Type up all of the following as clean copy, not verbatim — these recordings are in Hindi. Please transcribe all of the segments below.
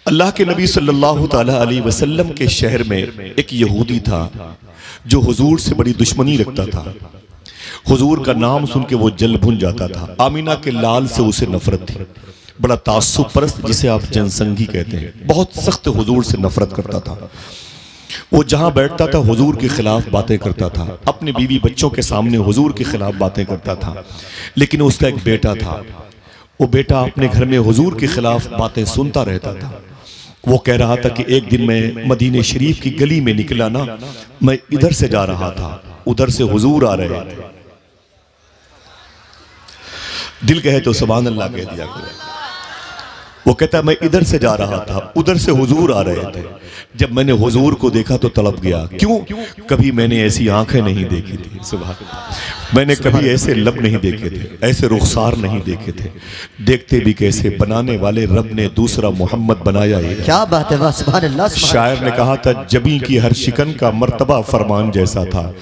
अल्लाह के नबी सल्लल्लाहु ताला अलैहि वसल्लम के शहर में एक यहूदी था जो हुजूर से बड़ी दुश्मनी रखता था। हुजूर का नाम सुन के वो जल भुन जाता था। आमीना के लाल से उसे नफरत थी। बड़ा तासुब परस्त, जिसे आप जनसंगी कहते हैं, बहुत सख्त हुजूर से नफरत करता था। वो जहां बैठता था हुजूर के खिलाफ बातें करता था, अपने बीवी बच्चों के सामने हुजूर के खिलाफ बातें करता था। लेकिन उसका एक बेटा था, वो बेटा अपने घर में हुजूर के खिलाफ बातें सुनता रहता था। वो कह रहा था कि एक दिन मैं मदीने शरीफ की गली में निकला ना, मैं इधर से जा रहा था, उधर से हुजूर आ रहे थे। दिल कहे तो सुभान अल्लाह कह दिया करो। वो कहता मैं इधर से जा रहा था, उधर से हुजूर आ रहे थे। जब मैंने हुजूर को देखा तो तड़प गया। क्यों? कभी मैंने ऐसी आंखें नहीं देखी थी, सुभान अल्लाह। मैंने कभी ऐसे लब नहीं देखे थे, ऐसे रुखसार नहीं देखे थे। देखते भी कैसे, बनाने वाले रब ने दूसरा मोहम्मद बनाया ही। क्या बात है, सुभान अल्लाह। शायर ने कहा था जबी की हर शिकन का मर्तबा फरमान जैसा था,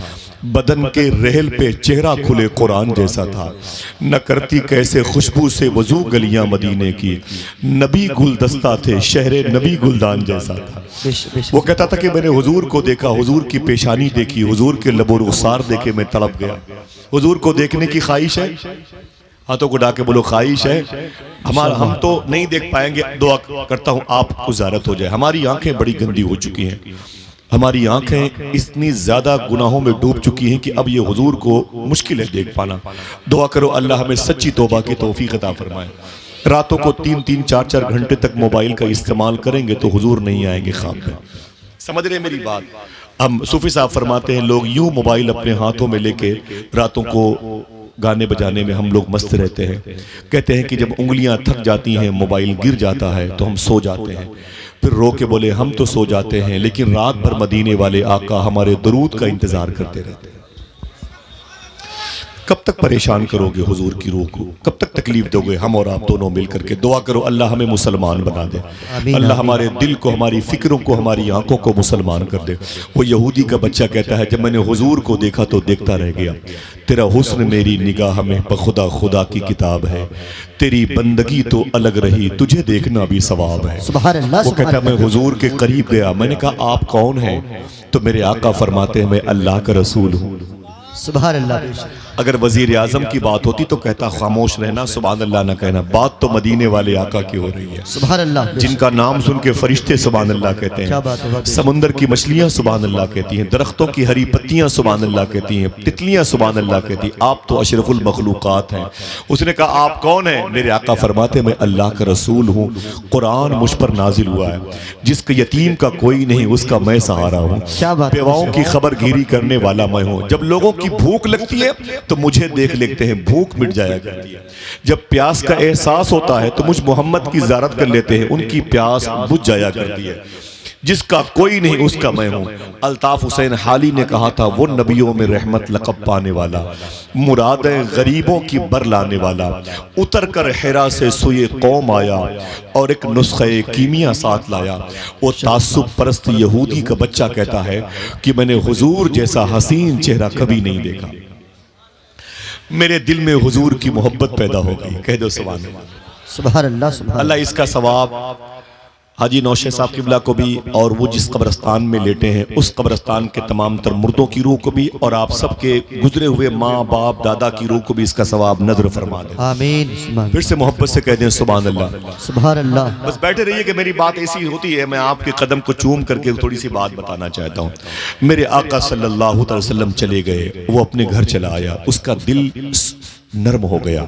बदन के रहल पे चेहरा खुले कुरान जैसा था। न करती कैसे खुशबू से वजू गलियां मदीने की, नबी गुलदस्ता थे शहरे नबी गुलदान जैसा था। वो कहता था कि मैंने हुजूर को देखा, हुजूर की पेशानी देखी, हुजूर के लबो रुखसार देखे, मैं तड़प गया। हुजूर को देखने की ख्वाहिश है? हाथों को डाके बोलो ख्वाहिश है। हम तो नहीं देख पाएंगे, दुआ करता हूँ आपको ज़ारत हो जाए। हमारी आंखें बड़ी गंदी हो चुकी हैं, हमारी आंखें इतनी ज्यादा गुनाहों में डूब चुकी हैं कि अब ये हुजूर को मुश्किल है देख पाना। दुआ करो अल्लाह हमें सच्ची तौबा की तौफीक अता फरमाए। रातों को 3-3, 4-4 घंटे तक मोबाइल का इस्तेमाल करेंगे तो हुजूर नहीं आएंगे ख्वाब में। समझ रहे मेरी बात? हम सूफी साहब फरमाते हैं लोग यूं मोबाइल अपने हाथों में लेके रातों को गाने बजाने में हम लोग मस्त रहते हैं। कहते हैं कि जब उंगलियां थक जाती हैं, मोबाइल गिर जाता है तो हम सो जाते हैं। फिर रो के बोले हम तो सो जाते हैं, लेकिन रात भर मदीने वाले आका हमारे दरूद का इंतजार करते रहते हैं। कब तक परेशान करोगे हुजूर की रूह को? कब तक तकलीफ दोगे? हम और आप दोनों मिलकर के दुआ करो अल्लाह हमें मुसलमान बना दे। अल्लाह हमारे दिल को, हमारी फिक्रों को, हमारी आंखों को मुसलमान कर दे। वो यहूदी का बच्चा कहता है जब मैंने हुजूर को देखा तो देखता रह गया। तेरा हुस्न मेरी निगाह में बखुदा खुदा की किताब है, तेरी बंदगी तो अलग रही, तुझे देखना भी सवाब है। वो कहता मैं हुजूर के करीब गया, मैंने कहा आप कौन हैं? तो मेरे आका फरमाते हैं मैं अल्लाह का रसूल हूँ। सुभान अल्लाह। अगर वजीर आजम की बात होती तो कहता खामोश रहना, सुभान अल्लाह ना कहना। बात तो मदीने वाले आका की हो रही है, सुभान अल्लाह, जिनका नाम सुन के फरिश्ते सुभान अल्लाह कहते हैं, समुंदर की मछलियां सुभान अल्लाह कहती हैं, दरख्तों की हरी पत्तियां सुभान अल्लाह कहती हैं, तितलियां सुभान अल्लाह कहती हैं। आप तो अशरफुल मखलूकात हैं। उसने कहा आप कौन हैं? मेरे आका फरमाते मैं अल्लाह का रसूल हूँ, कुरान मुझ पर नाजिल हुआ है, जिसके यतीम का कोई नहीं उसका मैं सहारा हूँ, बेवाओं की खबर गिरी करने वाला मैं हूँ। जब लोगों की भूख लगती है तो मुझे देख लेते हैं, भूख मिट जाया करती है। जब प्यास का एहसास होता है तो मुझ मोहम्मद की ज़ियारत कर लेते हैं, उनकी प्यास बुझ जाया करती है। जिसका कोई नहीं उसका मैं हूं। अल्ताफ हुसैन हाली ने कहा था वो नबियों में रहमत लक़ब पाने वाला, मुरादें गरीबों की बर लाने वाला, उतर कर हिरा से सुए कौम आया और एक नुस्खे कीमिया साथ लाया। वो तासुब परस्त यहूदी का बच्चा कहता है कि मैंने हुजूर जैसा हसीन चेहरा कभी नहीं देखा। मेरे दिल में हुजूर की मोहब्बत पैदा हो गई। कह दो सुभान अल्लाह। सुभान अल्लाह। अल्लाह इसका सवाब हाजी नौशे साहब किबला को भी, और वो जिस कब्रस्तान में लेटे हैं उस कब्रस्तान के तमाम तर मुर्दों की रूह को भी, और आप सबके गुजरे हुए माँ बाप दादा की रूह को भी इसका सवाब नजर फरमा दे। आमीन। फिर से मोहब्बत से कह दें सुभान अल्लाह। सुभान अल्लाह। बस बैठे रहिए कि मेरी बात ऐसी होती है, मैं आपके कदम को चूम करके थोड़ी सी बात बताना चाहता हूँ। मेरे आका सल्लल्लाहु अलैहि वसल्लम चले गए, वो अपने घर चला आया, उसका दिल नर्म हो गया,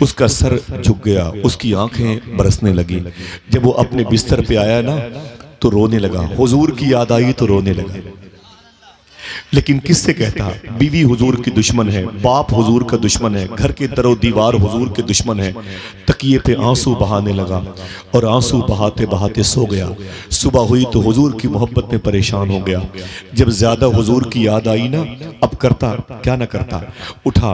उसका सर झुक गया, उसकी आंखें बरसने लगी। जब वो अपने बिस्तर पे आया ना तो रोने लगा। हुजूर की याद आई तो रोने लगा। लेकिन किससे कहता? बीवी हुजूर की दुश्मन है, बाप हुजूर का दुश्मन है, घर के दरो दीवार हुजूर के दुश्मन है। तकिए पे आंसू बहाने लगा और आंसू बहाते बहाते सो गया। सुबह हुई तो हुजूर की मोहब्बत में परेशान हो गया। जब ज्यादा हुजूर की याद आई ना, अब करता क्या ना करता, उठा।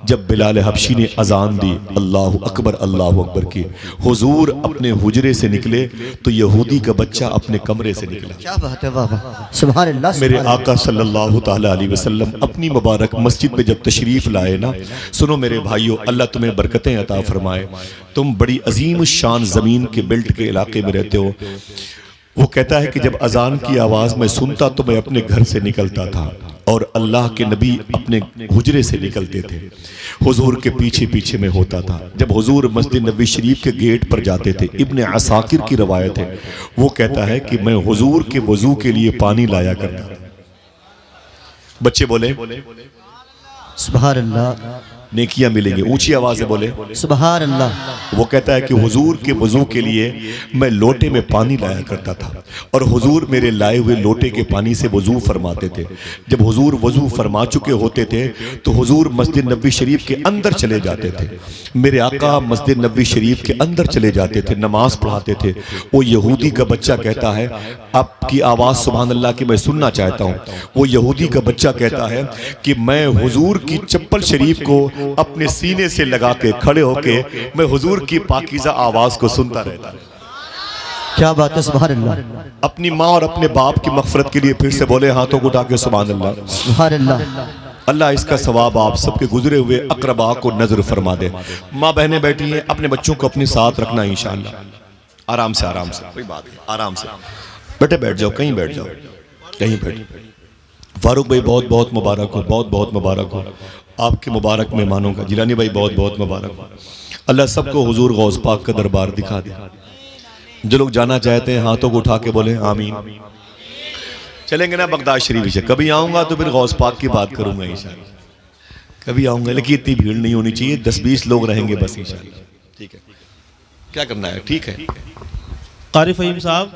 जब बिलाल हबशी ने अजान दी अल्लाहु अकबर की, हुजूर अपने हुजरे से निकले तो यहूदी का बच्चा अपने कमरे से निकला। क्या बात है, वाह वाह, सुभान अल्लाह। मेरे आका सल्लल्लाहु ताला अलैहि वसल्लम अपनी मुबारक मस्जिद में जब तशरीफ़ लाए ना, सुनो मेरे भाइयों, अल्लाह तुम्हें बरकतें अता फरमाए। तुम बड़ी अजीम शान ज़मीन के बेल्ट के इलाके में रहते हो। वो कहता है कि जब अजान की आवाज़ मैं सुनता तो मैं अपने घर से निकलता था और अल्लाह के नबी अपने हुजरे से निकलते थे, हुजूर के पीछे पीछे में होता था। जब हुजूर मस्जिद नबी शरीफ के गेट पर जाते थे, इब्ने असाकिर की रवायत है, वो कहता है कि मैं हुजूर के वजू के लिए पानी लाया करता था। बच्चे बोले सुभान अल्लाह, नेकियां मिलेंगी, ऊंची आवाज से बोले सुभान अल्लाह। वो कहता है कि हुजूर के वजू के लिए मैं लोटे में पानी लाया करता था और हुजूर मेरे लाए हुए लोटे के पानी से वजू फरमाते थे। जब हुजूर वजू फरमा चुके होते थे तो हुजूर मस्जिद नबी शरीफ के अंदर चले जाते थे। मेरे आका मस्जिद नबी शरीफ के अंदर चले जाते थे, नमाज पढ़ाते थे। वो यहूदी का बच्चा कहता है, आपकी आवाज़ सुभान अल्लाह की मैं सुनना चाहता हूँ। वो यहूदी का बच्चा कहता है कि मैं हुजूर की चप्पल शरीफ को अपने सीने से लगा के खड़े होके मैं हुजूर की पाकीज़ा आवाज को सुनता रहता। क्या बात है, सुभान अल्लाह। अपनी माँ और अपने बाप की मगफरत के लिए फिर से बोले हाथों को उठा के सुभान अल्लाह। सुभान अल्लाह। अल्लाह इसका सवाब आप सबके गुजरे हुए अकरबा को नजर फरमा दे। माँ बहनें बैठी हैं, अपने बच्चों को अपने साथ रखना इंशाअल्लाह। आराम से कोई बात नहीं, आराम से बेटे बैठ जाओ, कहीं बैठ जाओ, कहीं बैठ। फारूक भाई बहुत बहुत मुबारक हो, बहुत बहुत मुबारक हो आपके मुबारक मेहमानों का। जिलानी भाई बहुत बहुत मुबारक हो। अल्लाह सबको हुजूर गौस पाक का दरबार दिखा दे। जो लोग जाना चाहते हैं हाथों को उठा के बोले आमीन। चलेंगे ना बगदाद शरीफ से, कभी आऊँगा तो फिर गौस पाक की बात करूँगा इंशाअल्लाह। कभी आऊँगा, लेकिन इतनी भीड़ नहीं होनी चाहिए, 10-20 लोग रहेंगे बस इंशाअल्लाह। ठीक है, क्या करना है? ठीक है। कारी फ़हीम साहब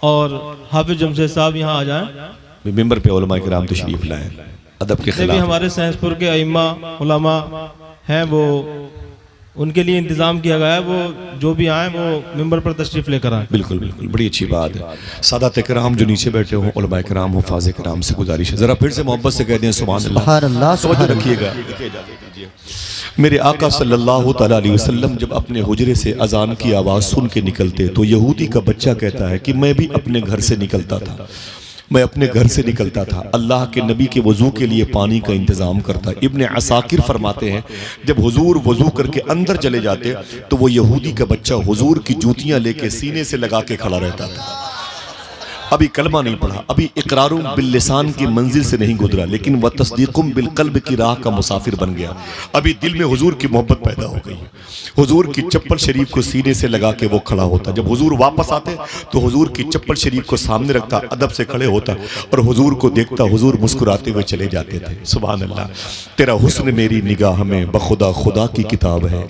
और हाफिज जमशेद साहब यहाँ आ जाएं। मिंबर पे उलमा किराम तशरीफ लाएं, अदब के भी खिलाफ। हमारे सैंसपुर के अइम्मा उलमा हैं, वो उनके लिए इंतज़ाम किया गया है, वो जो भी आए वो मिंबर पर तशरीफ़ लेकर आए। बिल्कुल बिल्कुल, बड़ी अच्छी बात है। सादात किराम जो नीचे बैठे हों, उलमा किराम हुफ़ाज़ किराम से गुजारिश है, ज़रा फिर से मोहब्बत से कह दें सुभान अल्लाह। सुभान अल्लाह। तवज्जो रखिएगा। मेरे आका सल्लल्लाहु तआला अलैहि वसल्लम जब अपने हुजरे से अजान की आवाज़ सुन के निकलते तो यहूदी का बच्चा कहता है कि मैं भी अपने घर से निकलता था, मैं अपने घर से निकलता था, अल्लाह के नबी के वजू के लिए पानी का इंतज़ाम करता। इब्ने असाकिर फरमाते हैं जब हुजूर वजू करके अंदर चले जाते तो वो यहूदी का बच्चा हुजूर की जूतियां लेके सीने से लगा के खड़ा रहता था। अभी कलमा नहीं पढ़ा, अभी इकरारुम बिल लिसान की मंजिल से नहीं गुजरा, लेकिन वह तस्दीकुम बिल कल्ब की राह का मुसाफिर बन गया। अभी दिल में हुजूर की मोहब्बत पैदा हो गई। हुजूर की चप्पल शरीफ को सीने से लगा के वो खड़ा होता। जब हुजूर वापस आते तो हुजूर की चप्पल शरीफ को सामने रखता, अदब से खड़े होता और हुजूर को देखता। हुजूर मुस्कुराते हुए चले जाते थे। सुभान अल्लाह। तेरा हुस्न मेरी निगाह में बखुदा खुदा की किताब है,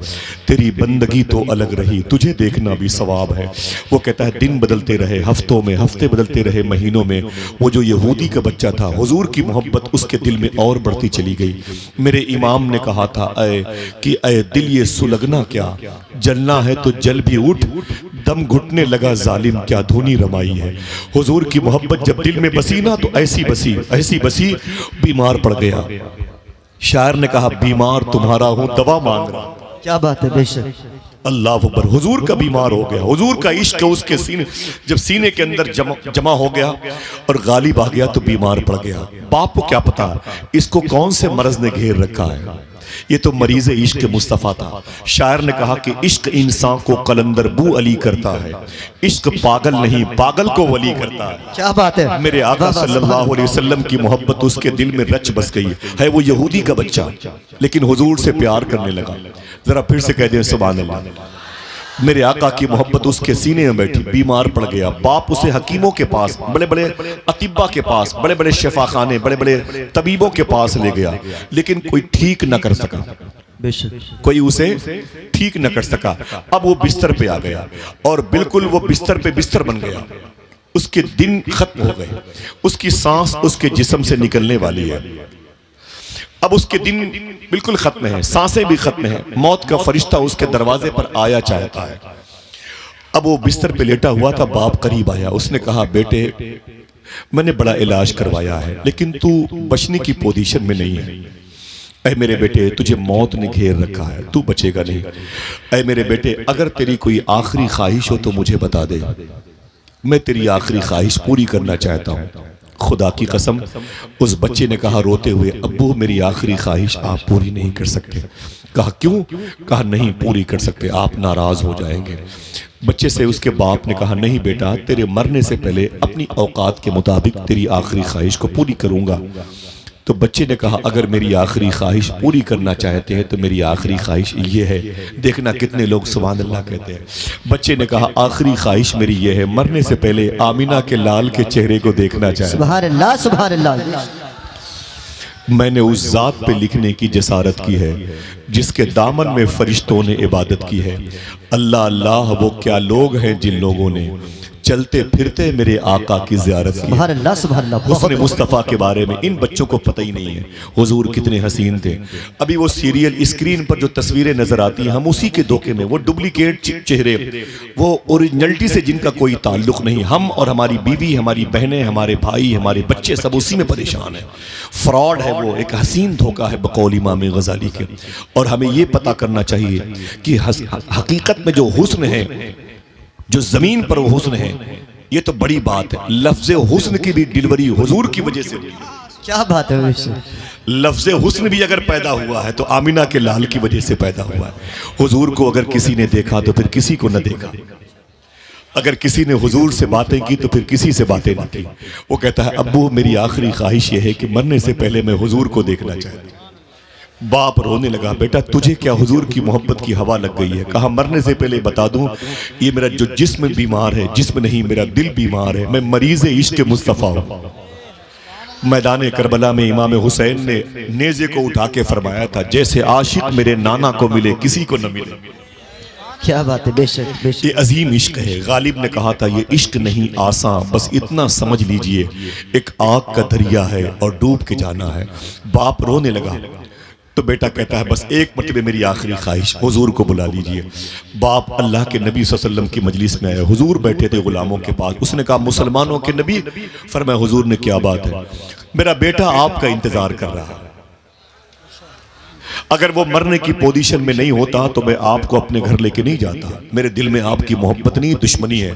तेरी बंदगी तो अलग रही, तुझे देखना भी सवाब है। वो कहता है दिन बदलते रहे हफ्तों में, हफ्ते बदलते रहे महीनों में। वो जो यहूदी का बच्चा था, हुजूर की मोहब्बत उसके दिल में और बढ़ती चली गई। मेरे इमाम ने कहा था ऐ दिल ये सुलगना क्या, जलना है तो जल भी उठ, दम घुटने लगा जालिम क्या धुनी रमाई है। हुजूर की मोहब्बत जब दिल में बसी ना तो ऐसी बसी बीमार पड़ गया। शायर ने कहा बीमार तुम्हारा हूं दवा मांग रहा। क्या बात है, बेशक। अल्लाह अकबर। हुजूर का बीमार हो गया, हुजूर का इश्क उसके सीने, जब सीने के अंदर जमा हो गया और गालिब आ गया तो बीमार पड़ गया। बाप को क्या पता इसको कौन से मर्ज ने घेर रखा है, ये तो मरीज इश्क मुस्तफ़ा था। शायर ने कहा कि इश्क इंसान को कलंदर बू अली करता है, इश्क पागल नहीं पागल को वली करता है। क्या बात है। मेरे आका सल्लल्लाहु अलैहि वसल्लम की मोहब्बत उसके दिल में रच बस गई है। वो यहूदी का बच्चा लेकिन हुजूर से प्यार करने लगा। जरा फिर से कह दें सुभान अल्लाह। मेरे आका की मोहब्बत उसके सीने में बैठी, बीमार पड़ गया। बाप उसे हकीमों के पास, बड़े बड़े अतिब्बा के पास, बड़े बड़े शफाखाने, बड़े बड़े तबीबों के पास ले गया, लेकिन कोई ठीक न कर सका, बेशक कोई उसे ठीक न कर सका। अब वो बिस्तर पे आ गया और बिल्कुल वो बिस्तर पे बिस्तर बन गया। उसके दिन खत्म हो गए, उसकी सांस उसके जिस्म से निकलने वाली है। अब उसके दिन बिल्कुल खत्म है, सांसें भी खत्म है। मौत का फरिश्ता उसके दरवाजे पर आया चाहता है। अब वो बिस्तर पे लेटा हुआ था, बाप करीब आया, उसने कहा बेटे मैंने बड़ा इलाज करवाया है लेकिन तू बचने की पोजीशन में नहीं है। ऐ मेरे बेटे तुझे मौत ने घेर रखा है, तू बचेगा नहीं। ऐ मेरे बेटे अगर तेरी कोई आखिरी ख्वाहिश हो तो मुझे बता दे, मैं तेरी आखिरी ख्वाहिश पूरी करना चाहता हूँ। खुदा की कसम। उस बच्चे ने कहा रोते हुए, अब्बू मेरी आखिरी ख्वाहिश आप पूरी नहीं कर सकते। कहा क्यों? कहा नहीं पूरी कर सकते, आप नाराज हो जाएंगे। बच्चे से उसके बाप ने कहा नहीं बेटा, तेरे मरने से पहले अपनी औकात के मुताबिक तेरी आखिरी ख्वाहिश को पूरी करूंगा। तो बच्चे ने कहा अगर मेरी आखिरी ख्वाहिश पूरी करना चाहते हैं तो मेरी आखिरी ख्वाहिश ये है। देखना कितने लोग सुभान अल्लाह कहते हैं। बच्चे ने कहा आखिरी ख्वाहिश मेरी ये है, मरने से पहले आमिना के लाल के चेहरे को देखना चाहता। सुभान अल्लाह, सुभान अल्लाह। मैंने उस जात पे लिखने की जसारत की है जिसके दामन में फरिश्तों ने इबादत की है। अल्लाह अल्लाह वो क्या लोग हैं जिन लोगों ने चलते फिरते मेरे आका की ज़ियारत की। सुभान अल्लाह, सुभान अल्लाह। हुस्न मुस्तफ़ा के बारे में इन बच्चों को पता ही नहीं है, हुजूर कितने हसीन थे। अभी वो सीरियल स्क्रीन पर जो तस्वीरें नजर आती हैं हम उसी के धोखे में, वो डुप्लीकेट चेहरे, वो ओरिजिनलिटी से जिनका कोई ताल्लुक नहीं। हम और हमारी बीवी, हमारी बहनें, हमारे भाई, हमारे बच्चे सब उसी में परेशान हैं। फ्रॉड है वो, एक हसीन धोखा है बकौल इमाम गजाली के। और हमें ये पता करना चाहिए कि हकीकत में जो हुस्न है, जो जमीन पर वो हुस्न है, ये तो बड़ी बात है। लफ्ज़ हुस्न की भी डिलीवरी हुजूर की वजह से हुई। क्या बात है बेशक। लफ्ज़ हुस्न भी अगर पैदा हुआ है तो आमिना के लाल की वजह से पैदा हुआ है। हुजूर को अगर किसी ने देखा तो फिर किसी को न देखा, अगर किसी ने हुजूर से बातें की तो फिर किसी से बातें न की। वो कहता है अब्बू मेरी आखिरी ख्वाहिश ये है कि मरने से पहले मैं हुजूर को देखना चाहता हूं। बाप रोने लगा, बेटा तुझे क्या हुजूर की मोहब्बत की हवा लग गई है? कहा मरने से पहले बता दूं, ये मेरा जो जिस्म बीमार है, जिस्म नहीं मेरा दिल बीमार है, मैं मरीज इश्क मुस्तफ़ा हूं। मैदान करबला में इमाम हुसैन ने नेज़े को उठा के फरमाया था जैसे आशिक मेरे नाना को मिले किसी को न मिले। क्या बात है बेशक, बेशक। ये अजीम इश्क है। गालिब ने कहा था ये इश्क नहीं आसान, बस इतना समझ लीजिए एक आग का दरिया है और डूब के जाना है। बाप रोने लगा तो बेटा कहता है बस एक मरतबे मेरी आखिरी ख्वाहिश, हुजूर को बुला लीजिए। बाप अल्लाह के नबी सल्लल्लाहु अलैहि वसल्लम की मजलिस में आए, हुजूर बैठे थे गुलामों के पास। उसने कहा मुसलमानों के नबी। फरमाया हुजूर ने क्या बात है? मेरा बेटा आपका इंतजार कर रहा है, अगर वो मरने की पोजीशन में नहीं होता तो मैं आपको अपने घर लेके नहीं जाता। मेरे दिल में आपकी मोहब्बत नहीं दुश्मनी है।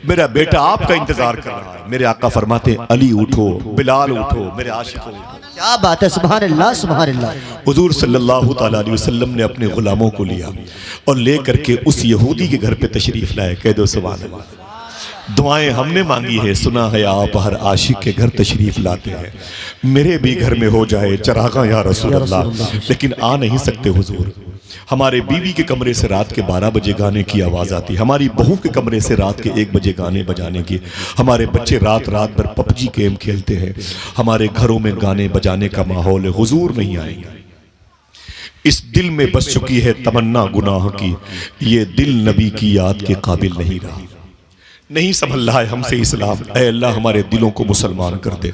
मेरा बेटा आपका इंतजार कर रहा है। मेरे आका फरमाते अली उठो, बिलाल उठो, मेरे आशिकों उठो। क्या बात है, सुभान अल्लाह, सुभान अल्लाह। हुजूर सल्लल्लाहु ताला अलैहि वसल्लम ने अपने गुलामों को लिया और ले करके उस यहूदी के घर पे तशरीफ लाए। कह दो सुभान अल्लाह। दुआएं हमने मांगी है, सुना है आप हर आशिक के घर तशरीफ लाते हैं। मेरे भी घर में हो जाए चरागा या रसूल अल्लाह, लेकिन आ नहीं सकते हुजूर। हमारे बीवी के कमरे से रात के 12 बजे गाने की आवाज़ आती, हमारी बहू के कमरे से रात के 1 बजे गाने बजाने की। हमारे बच्चे रात रात भर पबजी गेम खेलते हैं। हमारे घरों में गाने बजाने का माहौल है, हुजूर नहीं आएंगे। इस दिल में बस चुकी है तमन्ना गुनाह की, ये दिल नबी की याद के काबिल नहीं रहा। नहीं संभल रहा है हमसे इस्लाम। ऐ अल्लाह हमारे दिलों को मुसलमान कर दे,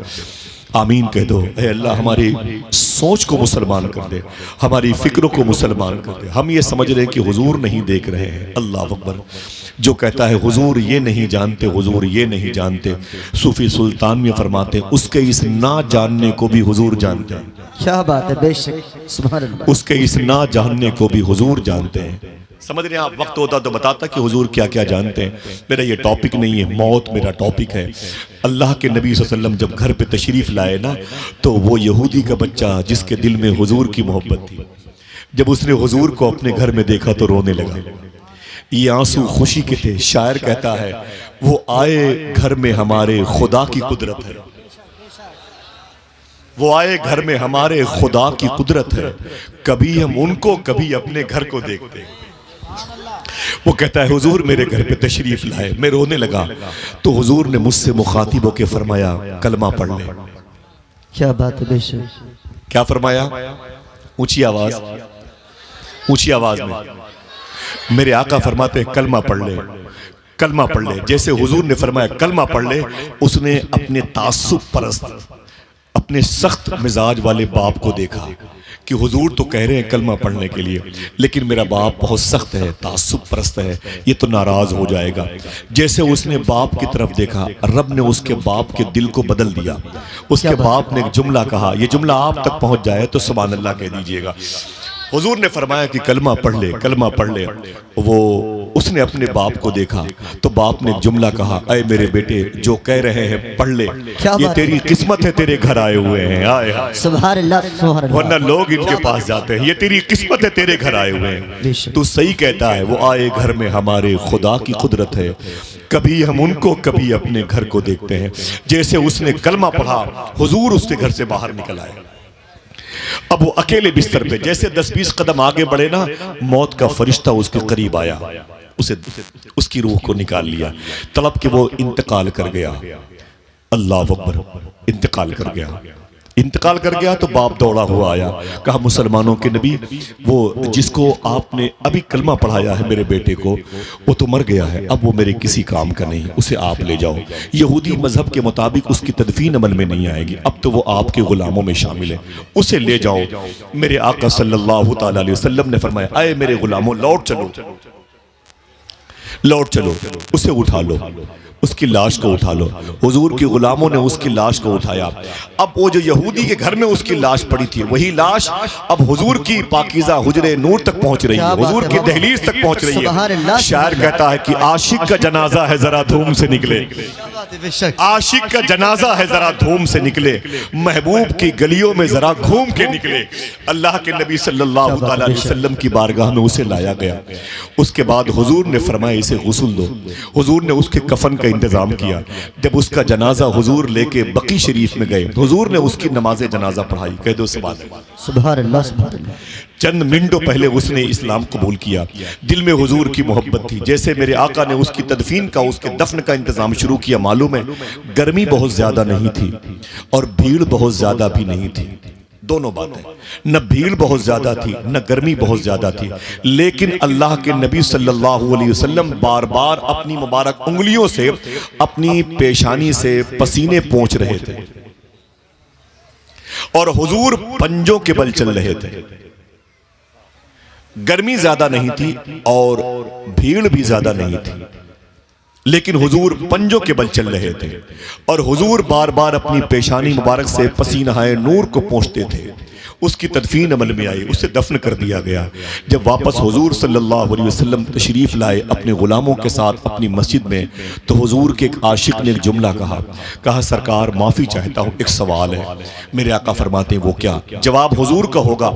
आमीन कह दो। ऐ अल्लाह हमारी सोच को मुसलमान कर दे, हमारी फिक्रों को मुसलमान कर दे। हम ये समझ रहे हैं कि हुजूर नहीं देख रहे हैं। अल्लाह अकबर। जो कहता है हुजूर ये नहीं जानते, हुजूर ये नहीं जानते, सूफी सुल्तान में फरमाते हैं उसके इस ना जानने को भी हुजूर जानते हैं। क्या बात है बेशक, सुभान अल्लाह। उसके इस ना जानने को भी हुजूर जानते हैं। समझ रहे हैं आप? वक्त होता तो बताता कि हुजूर क्या क्या जानते हैं। मेरा ये टॉपिक नहीं है, मौत मेरा टॉपिक है। अल्लाह के नबी सल्लल्लाहु अलैहि वसल्लम जब घर पे तशरीफ लाए ना, तो वो यहूदी का बच्चा जिसके दिल में हुजूर की मोहब्बत थी, जब उसने हुजूर को अपने घर में देखा तो रोने लगा। ये आंसू खुशी के थे। शायर कहता है वो आए घर में हमारे खुदा की कुदरत है, वो आए घर में हमारे खुदा की कुदरत है, कभी हम उनको कभी अपने घर को देखते हैं। वो कहता है हुजूर मेरे घर पे तशरीफ लाए, मैं रोने लगा तो हुजूर ने मुझसे मुखातिब होकर फरमाया कलमा पढ़ ले। क्या बात है बेशक। क्या फरमाया? ऊंची आवाज, ऊंची आवाज में मेरे आका फरमाते हैं कलमा पढ़ ले, कलमा पढ़ ले। जैसे हुजूर ने फरमाया कलमा पढ़ ले, उसने अपने तासुब परस्त, अपने सख्त मिजाज वाले बाप को देखा कि हुजूर तो कह रहे हैं कलमा पढ़ने के लिए, लेकिन मेरा बाप बहुत सख्त है, तासुब परस्त है, ये तो नाराज हो जाएगा। जैसे उसने बाप की तरफ देखा, रब ने उसके बाप के दिल को बदल दिया। उसके बाप ने एक जुमला कहा, ये जुमला आप तक पहुंच जाए तो सुभान अल्लाह कह दीजिएगा। हुजूर ने फरमाया कि कलमा पढ़ ले, कलमा पढ़ ले। वो उसने अपने बाप को देखा तो बाप ने एक जुमला कहा, अय मेरे बेटे जो कह रहे हैं पढ़ ले, ये तेरी किस्मत है, तेरे घर आए हुए हैं। आए सुभान अल्लाह, सुभान अल्लाह। वरना लोग इनके पास जाते हैं, ये तेरी किस्मत है, तेरे घर आए हुए हैं। तू सही कहता है, वो आए घर में हमारे खुदा की कुदरत है, कभी हम उनको कभी अपने घर को देखते हैं। जैसे उसने कलमा पढ़ा, हुजूर उसके घर से बाहर निकल आए। अब वो अकेले बिस्तर पे, जैसे 10-20 कदम आगे बढ़े ना, मौत का फरिश्ता उसके करीब आया, उसे उसकी रूह को निकाल लिया, तड़प के वो इंतकाल कर गया। अल्लाह अकबर, इंतकाल कर गया। इंतकाल कर गया तो बाप दौड़ा हुआ आया, कहा मुसलमानों के नबी, वो जिसको आपने अभी कलमा पढ़ाया है मेरे बेटे को, वो तो मर गया है, अब वो मेरे किसी काम का नहीं, उसे आप ले जाओ। यहूदी मजहब के मुताबिक उसकी तदफीन अमल में नहीं आएगी, अब तो वो आपके गुलामों में शामिल है, उसे ले जाओ। मेरे आका सल्लल्लाहु ताला अलैहि वसल्लम ने फरमाया, आए मेरे गुलामों, लौट चलो, लौट चलो, उसे उठा लो, उसकी लाश को उठा लो। हुजूर के गुलामों ने उसकी लाश को उठाया। अब वो जो यहूदी के घर में उसकी लाश पड़ी थी, वही लाश अब हुजूर की पाकीज़ा हुजरे नूर तक पहुंच रही है, हुजूर की दहलीज तक पहुंच रही है। शायर कहता है कि आशिक का जनाजा है, जरा धूम से निकले, आशिक का जनाजा है, जरा धूम से निकले, महबूब की गलियों में जरा घूम के निकले। अल्लाह के नबी सल्लल्लाहु अलैहि वसल्लम की बारगाह में उसे लाया गया। उसके बाद हुजूर ने फरमाया, इसे गुस्ल दो। हुजूर ने उसके कफन का इंतजाम किया। जब उसका जनाजा हुजूर लेके बकी शरीफ में गए, हुजूर ने उसकी नमाज जनाजा पढ़ाई। कह दो सुभान अल्लाह, सुभान अल्लाह, सुभान अल्लाह। चंद मिनटों पहले उसने इस्लाम कबूल किया, दिल में हुजूर की मोहब्बत थी। जैसे मेरे आका ने उसकी तदफीन का, उसके दफन का इंतजाम शुरू किया, मालूम है गर्मी बहुत ज्यादा नहीं थी और भीड़ बहुत ज्यादा भी नहीं थी, दोनों बातें, न भीड़ बहुत ज्यादा थी न गर्मी बहुत ज्यादा थी, लेकिन अल्लाह के नबी सल्लल्लाहु अलैहि वसल्लम बार बार अपनी मुबारक उंगलियों से अपनी पेशानी से पसीने पोंछ रहे थे और हुजूर पंजों के बल चल रहे थे। गर्मी ज्यादा नहीं थी और भीड़ भी ज्यादा नहीं थी, लेकिन हुजूर पंजों के बल चल रहे थे और हुजूर बार बार अपनी पेशानी मुबारक से पसीना-ए नूर को पोंछते थे। उसकी तदफीन अमल में आई, उसे दफन कर दिया गया। जब वापस हुजूर सल्लल्लाहु अलैहि वसल्लम तशरीफ लाए अपने गुलामों के साथ अपनी मस्जिद में, तो हुजूर के एक आशिक ने एक जुमला कहा, सरकार माफ़ी चाहता हूँ, एक सवाल है। मेरे आका फरमाते हैं, वो क्या? जवाब हुजूर का होगा,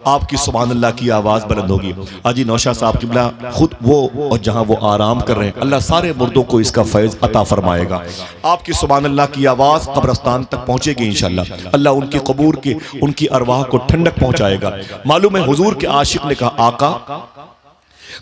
आपकी सुभान अल्लाह की आवाज़ बुलंद होगी। हाजी नौशाद साहब किबला खुद वो, और जहाँ वो आराम कर रहे हैं, अल्लाह सारे मुर्दों को इसका फैज़ अता फरमाएगा। आपकी सुभान अल्लाह की आवाज़ कब्रस्तान तक पहुँचेगी इंशाअल्लाह। अल्लाह उनकी कबूर की, उनकी अरवाह को ठंडक पहुंचाएगा। मालूम है हुजूर के आशिक ने कहा, आका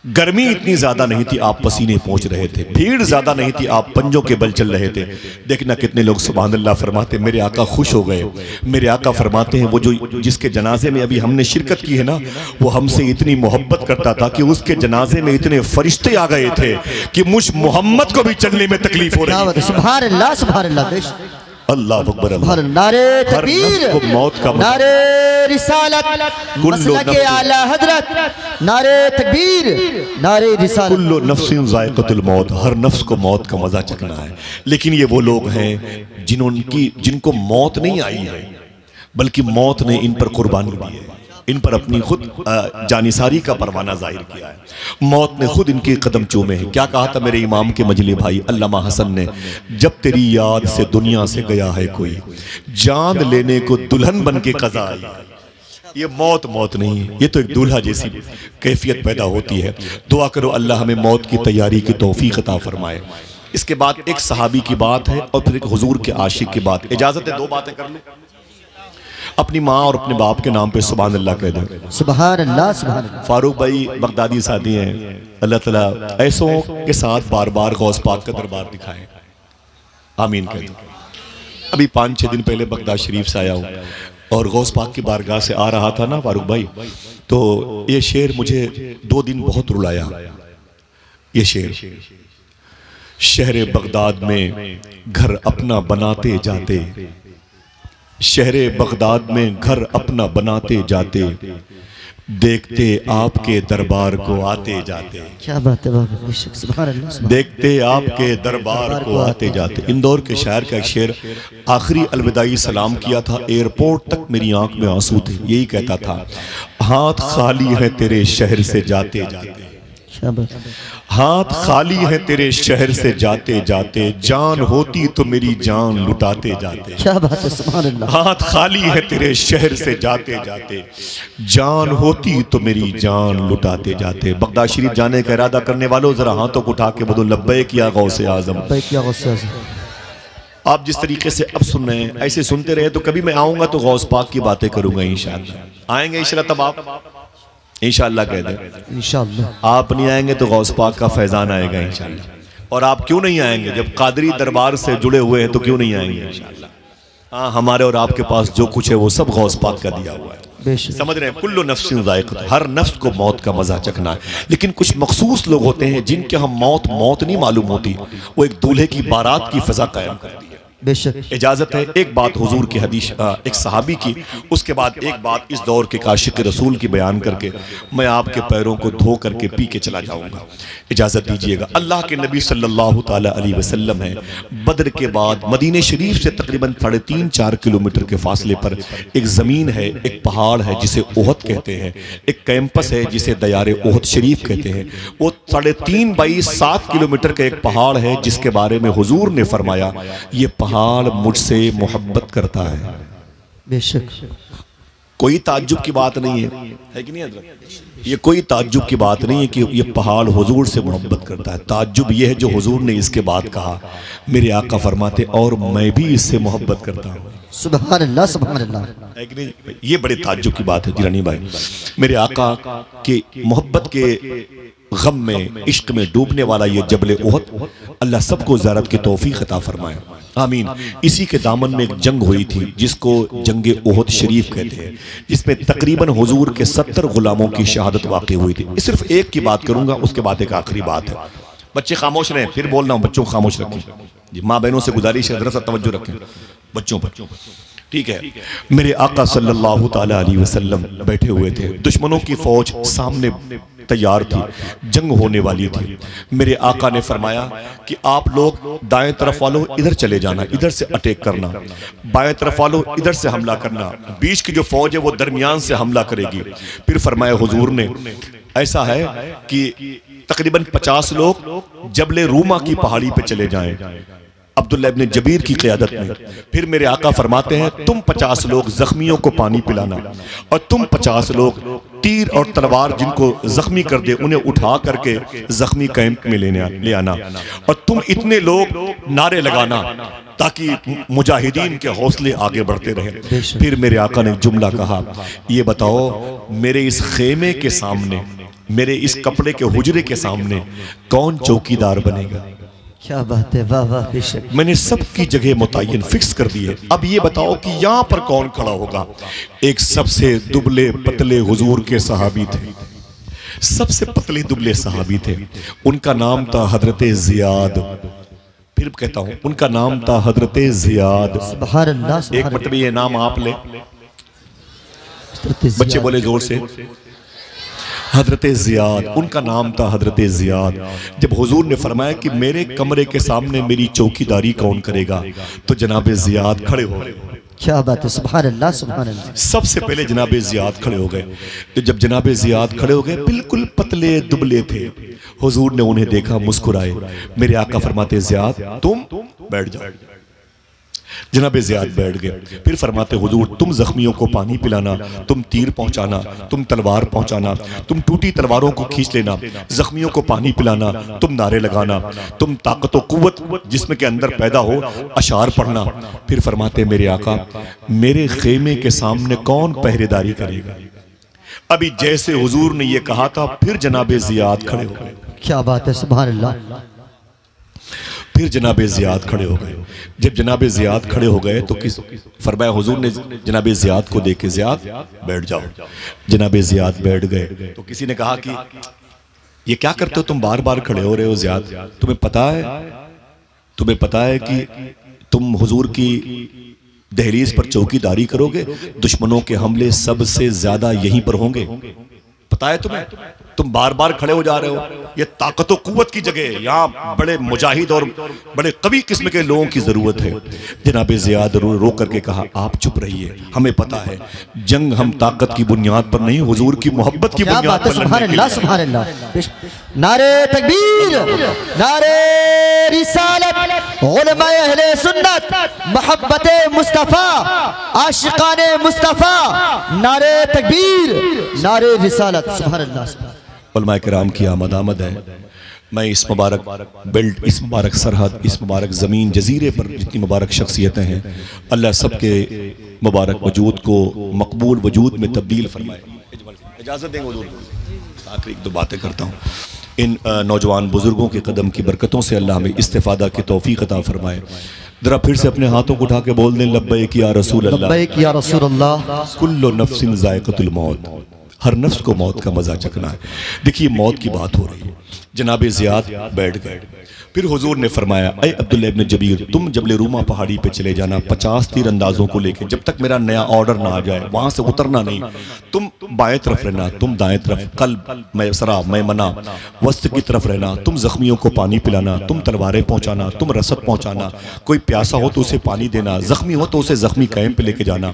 गर्मी इतनी ज्यादा नहीं थी, आप पसीने पहुंच रहे थे, भीड़ ज्यादा नहीं थी, आप पंजों के बल चल रहे थे। देखना कितने लोग सुभान अल्लाह फरमाते, मेरे आका खुश हो गए। मेरे आका फरमाते हैं, वो जो जिसके जनाजे में अभी हमने शिरकत की है ना, वो हमसे इतनी मोहब्बत करता था कि उसके जनाजे में इतने फरिश्ते आ गए थे कि मुझ मोहम्मद को भी चलने में तकलीफ हो रही है। सुभान अल्लाह, सुभान अल्लाह, अल्लाह अकबर। नारे तकबीर, को मौत का नारे रिसालत, मसलके आला हजरत, नारे तकबीर, नारे रिसालत। कुल्लु नफ्सिन ज़ाइक़तुल मौत, हर नफ्स को मौत का मजा चखना है। लेकिन ये वो लोग हैं जिनको मौत नहीं आई है, बल्कि मौत ने इन पर कुर्बानी दी है, इन पर अपनी खुद जानिसारी का परवाना जाहिर किया है। मौत ने खुद इनके कदम चूमे हैं। क्या कहा था मेरे इमाम के मजली भाई अल्लामा हसन ने, जब तेरी याद से दुनिया से गया है कोई, जान लेने को दुल्हन बन के कज़ा आई। ये मौत नहीं है, ये तो एक दूल्हा जैसी कैफियत पैदा होती है। दुआ करो अल्लाह हमें मौत की तैयारी की तौफीक अता फरमाए। इसके बाद एक सहाबी की बात है और फिर एक हुजूर के आशिक की बात। इजाजत है, दो बातें कर लूं। अपनी माँ और अपने बाप के नाम पे सुभान अल्लाह कह दो। सुभान अल्लाह, सुभान अल्लाह। फारूक भाई बगदादी साथी हैं, अल्लाह ताला ऐसों के साथ बार बार गौस पाक का दरबार दिखाएं, आमीन कह दो। अभी 5-6 दिन पहले बगदाद शरीफ से आया हूँ और गौस पाक की बारगाह से आ रहा था ना फारूक भाई, तो ये शेर मुझे 2 दिन बहुत रुलाया। ये शेर, शहर बगदाद में घर अपना बनाते जाते, शहरे बगदाद में घर अपना बनाते जाते, देखते आपके दरबार को आते जाते, क्या बात है बाबा, बेशक सुभान अल्लाह सुभान देखते आपके दरबार को आते जाते। इंदौर के शायर का एक शेर, आखिरी अलविदाई सलाम किया था, एयरपोर्ट तक मेरी आंख में आंसू थे, यही कहता था, हाथ खाली है तेरे शहर से जाते जाते, क्या बात है। हाथ खाली है तेरे शहर से जाते जाते, जान होती तो मेरी जान लुटाते जाते। क्या बात है सुभान अल्लाह। हाथ खाली है तेरे शहर से जाते जाते, जान होती तो मेरी जान लुटाते जाते। बगदाद शरीफ जाने का इरादा करने वालों जरा हाथों को उठा के बोलो लब्बैक या गौसे आजम। क्या गुस्सा है। आप जिस तरीके से अब सुन रहे हैं ऐसे सुनते रहे तो कभी मैं आऊंगा तो गौस पाक की बातें करूंगा इंशाअल्लाह। आएंगे इंशाअल्लाह, तब आप इंशाअल्लाह कह दें। इंशाअल्लाह आप नहीं आएंगे तो गौस पाक का फैजान आएगा इंशाअल्लाह। और आप क्यों नहीं आएंगे, जब कादरी दरबार से जुड़े हुए हैं तो क्यों नहीं आएंगे इंशाअल्लाह। हाँ, हमारे और आपके पास जो कुछ है वो सब गौस पाक का दिया हुआ है। बेशक समझ रहे हैं, कुल्लु नफ्सिन ज़ाइक़तुल, हर नफ्स को मौत का मजा चखना है। लेकिन कुछ मखसूस लोग होते हैं जिनके हम मौत नहीं मालूम होती, वो एक दूल्हे की बारात की फिजा कायम करती है। बेशक इजाजत है एक बात हुजूर की हदीस, एक सहाबी की, उसके बाद एक बात इस दौर के काशिक रसूल की बयान करके मैं आपके पैरों को धो करके पी के चला जाऊंगा। इजाजत दीजिएगा। अल्लाह के नबी सल्लल्लाहु ताला अलैहि वसल्लम है, बद्र के बाद मदीने शरीफ से तकरीबन 3.5-4 किलोमीटर के फासले पर एक जमीन है, एक पहाड़ है जिसे ओहद कहते हैं, एक कैंपस है जिसे दयारे ओहद शरीफ कहते हैं। वो 3.5 बाई 7 किलोमीटर का एक पहाड़ है जिसके बारे में हुजूर ने फरमाया, ये पहाड़ मुझसे मोहब्बत करता है। बेशक कोई ताज्जुब की बात नहीं है कि नहीं हज़रत? ये कोई ताज्जुब की बात नहीं है कि ये पहाड़ हुजूर से मोहब्बत करता है। ताज्जुब ये है जो हुजूर ने इसके बाद कहा, मेरे आका फरमाते और मैं भी इससे मोहब्बत करता हूँ। सुभान अल्लाह सुभान अल्लाह। है कि नहीं? ये बड़े ताज्जुब की बात है जिलानी भाई। मेरे आका के मोहब्बत के गम में, इश्क में डूबने वाला ये जबल ओहद, अल्लाह सबको ज़ियारत की तौफीक अता फरमाए, आमीन। इसी के दामन में एक जंग हुई थी जिसको जंग ओहद शरीफ कहते हैं, जिसमें तकरीबन हुजूर के 70 गुलामों की शहादत वाक़ई हुई थी। सिर्फ एक की बात करूंगा, उसके बाद एक आखिरी बात है। बच्चे खामोश रहें, फिर बोल रहा हूं, बच्चों को खामोश रखें जी। माँ बहनों से गुजारिश है, जरा सा तवज्जो रखें बच्चों पर, ठीक है। मेरे आका सल्लल्लाहु ताला अलैहि वसल्लम बैठे हुए थे, दुश्मनों की फौज सामने तैयार थी, जंग होने वाली थी। मेरे आका ने फरमाया कि आप लोग दाएं तरफ वालों इधर चले जाना, इधर से अटैक करना, बाएं तरफ वालों इधर से हमला करना, बीच की जो फौज है वो दरमियान से हमला करेगी। फिर फरमाया हुजूर ने, ऐसा है कि तकरीबन 50 लोग जबले रूमा की पहाड़ी पे चले जाएं अब्दुल्ला इब्न जबीर की क़यादत में। फिर मेरे आका फरमाते हैं, तुम 50 लोग जख्मियों को पानी पिलाना, और तुम 50 लोग तीर और तलवार जिनको जख्मी कर दे उन्हें उठा करके जख्मी कैंप में ले आना, और तुम इतने लोग नारे लगाना ताकि मुजाहिदीन के हौसले आगे बढ़ते रहे। फिर मेरे आका ने जुमला कहा, ये बताओ मेरे इस खेमे के सामने, मेरे इस कपड़े के हुजरे के सामने कौन चौकीदार बनेगा? क्या बात है, वाह वाह। बेशक मैंने सबकी जगह मुतय्यन फिक्स कर दी है। अब ये बताओ कि यहाँ पर कौन खड़ा होगा? एक सबसे दुबले पतले हुजूर के सहाबी थे, सबसे पतले दुबले सहाबी थे, उनका नाम था हजरत जियाद। फिर कहता हूँ, उनका नाम था हजरत जियाद। सुभान अल्लाह। एक मतलब ये नाम आप ले, बच्चे बोले जोर से, हजरत जियाद, उनका नाम था हजरत जियाद। जब हुजूर ने फरमाया कि मेरे कमरे के सामने मेरी चौकीदारी कौन करेगा, तो जनाबे जियाद खड़े हो गए। क्या बात है, सुभान अल्लाह सुभान अल्लाह। सबसे पहले जनाबे जियाद खड़े हो गए। तो जब जनाबे जियाद खड़े हो गए, बिल्कुल पतले दुबले थे, हुजूर ने उन्हें देखा, मुस्कुराए। मेरे आका फरमाते, जियाद तुम बैठ जाओ। जनाबे जियाद बैठ गए। फिर फरमाते, हुजूर तुम जख्मियों को पानी पिलाना, तुम तीर पहुंचाना, तुम तलवार पहुंचाना, तुम टूटी तलवारों को खींच लेना, जख्मियों को पानी पिलाना, तुम नारे लगाना, तुम ताकत व कुव्वत जिस्म के अंदर पैदा हो अशार पढ़ना। फिर फरमाते, मेरे आका मेरे खेमे के सामने कौन पहरेदारी करेगा? अभी जैसे हुजूर ने यह कहा था, फिर जनाबे जियाद खड़े हो गए। क्या बात है, सुभान अल्लाह। फिर जनाबे जियाद खड़े हो गए। जब जनाबे जियाद खड़े हो गए तो किस फरमाया, हुजूर ने जनाबे जियाद को देखे, जियाद बैठ जाओ। जनाबे जियाद बैठ गए तो किसी ने कहा कि ये क्या करते हो, तुम बार बार खड़े हो रहे हो जियाद, तुम्हें पता है कि तुम हुजूर की दहलीज पर चौकीदारी करोगे, दुश्मनों के हमले सबसे ज्यादा यहीं पर होंगे। पता है तुम्हें? तुम बार बार खड़े हो जा रहे हो। ये ताकत और कुव्वत की जगह है, यहाँ बड़े मुजाहिद और बड़े कवि किस्म के लोगों की जरूरत है। जनाब ज़ियाद रो करके कहा आप चुप रहिए, हमें पता है जंग हम ताकत की बुनियाद पर नहीं, हुजूर की मोहब्बत की क्या बुनियाद बात है, पर सुभान लड़ने के अल्लाह लिए। सुभान अल्लाह। नारे तकबीर, नारे रिसालत, उलमाए अहले सुन्नत, मोहब्बत मुस्तफ़ा, आशिकाने मुस्तफ़ा, नारे तकबीर, नारे रिसालत, सुभान अल्लाह। उलमाए किराम की आमद है। मैं इस मुबारक बेल्ट, इस मुबारक सरहद, इस मुबारक ज़मीन जजीरे पर जितनी मुबारक शख्सियतें हैं, अल्लाह सबके मुबारक वजूद को मकबूल वजूद में तब्दील फरमाए। इजाज़त देंगे हुजूर, आखिरी एक दो बातें करता हूँ। इन नौजवान बुजुर्गों के कदम की बरकतों से अल्लाह हमें इस्तिफादा की तौफीक अता फरमाए। जरा फिर से अपने हाथों को उठा के बोल दें लब्बैक या रसूल अल्लाह, लब्बैक या रसूल अल्लाह। कुल्लु नफ्सिन ज़ायक़तुल मौत, हर नफ्स को मौत का मजा चखना है। देखिए मौत की बात हो रही है। जनाब ज़ियाद बैठ गए, फिर हुजूर ने फरमाया ऐ अब्दुल्लाह इब्न जबीर, तुम जबल रूमा पहाड़ी पे चले जाना 50 तीरंदाजों को लेके, जब तक मेरा नया ऑर्डर ना आ जाए वहां से उतरना नहीं। तुम बाएं तरफ रहना, तुम दाएं तरफ, कल्ब मैसरा मैमना वस्त की तरफ रहना। तुम जख्मियों को पानी पिलाना, तुम तलवारें पहुंचाना, तुम रसद पहुंचाना, कोई प्यासा हो तो उसे पानी देना, जख्मी हो तो उसे जख्मी कैंप पे लेके जाना।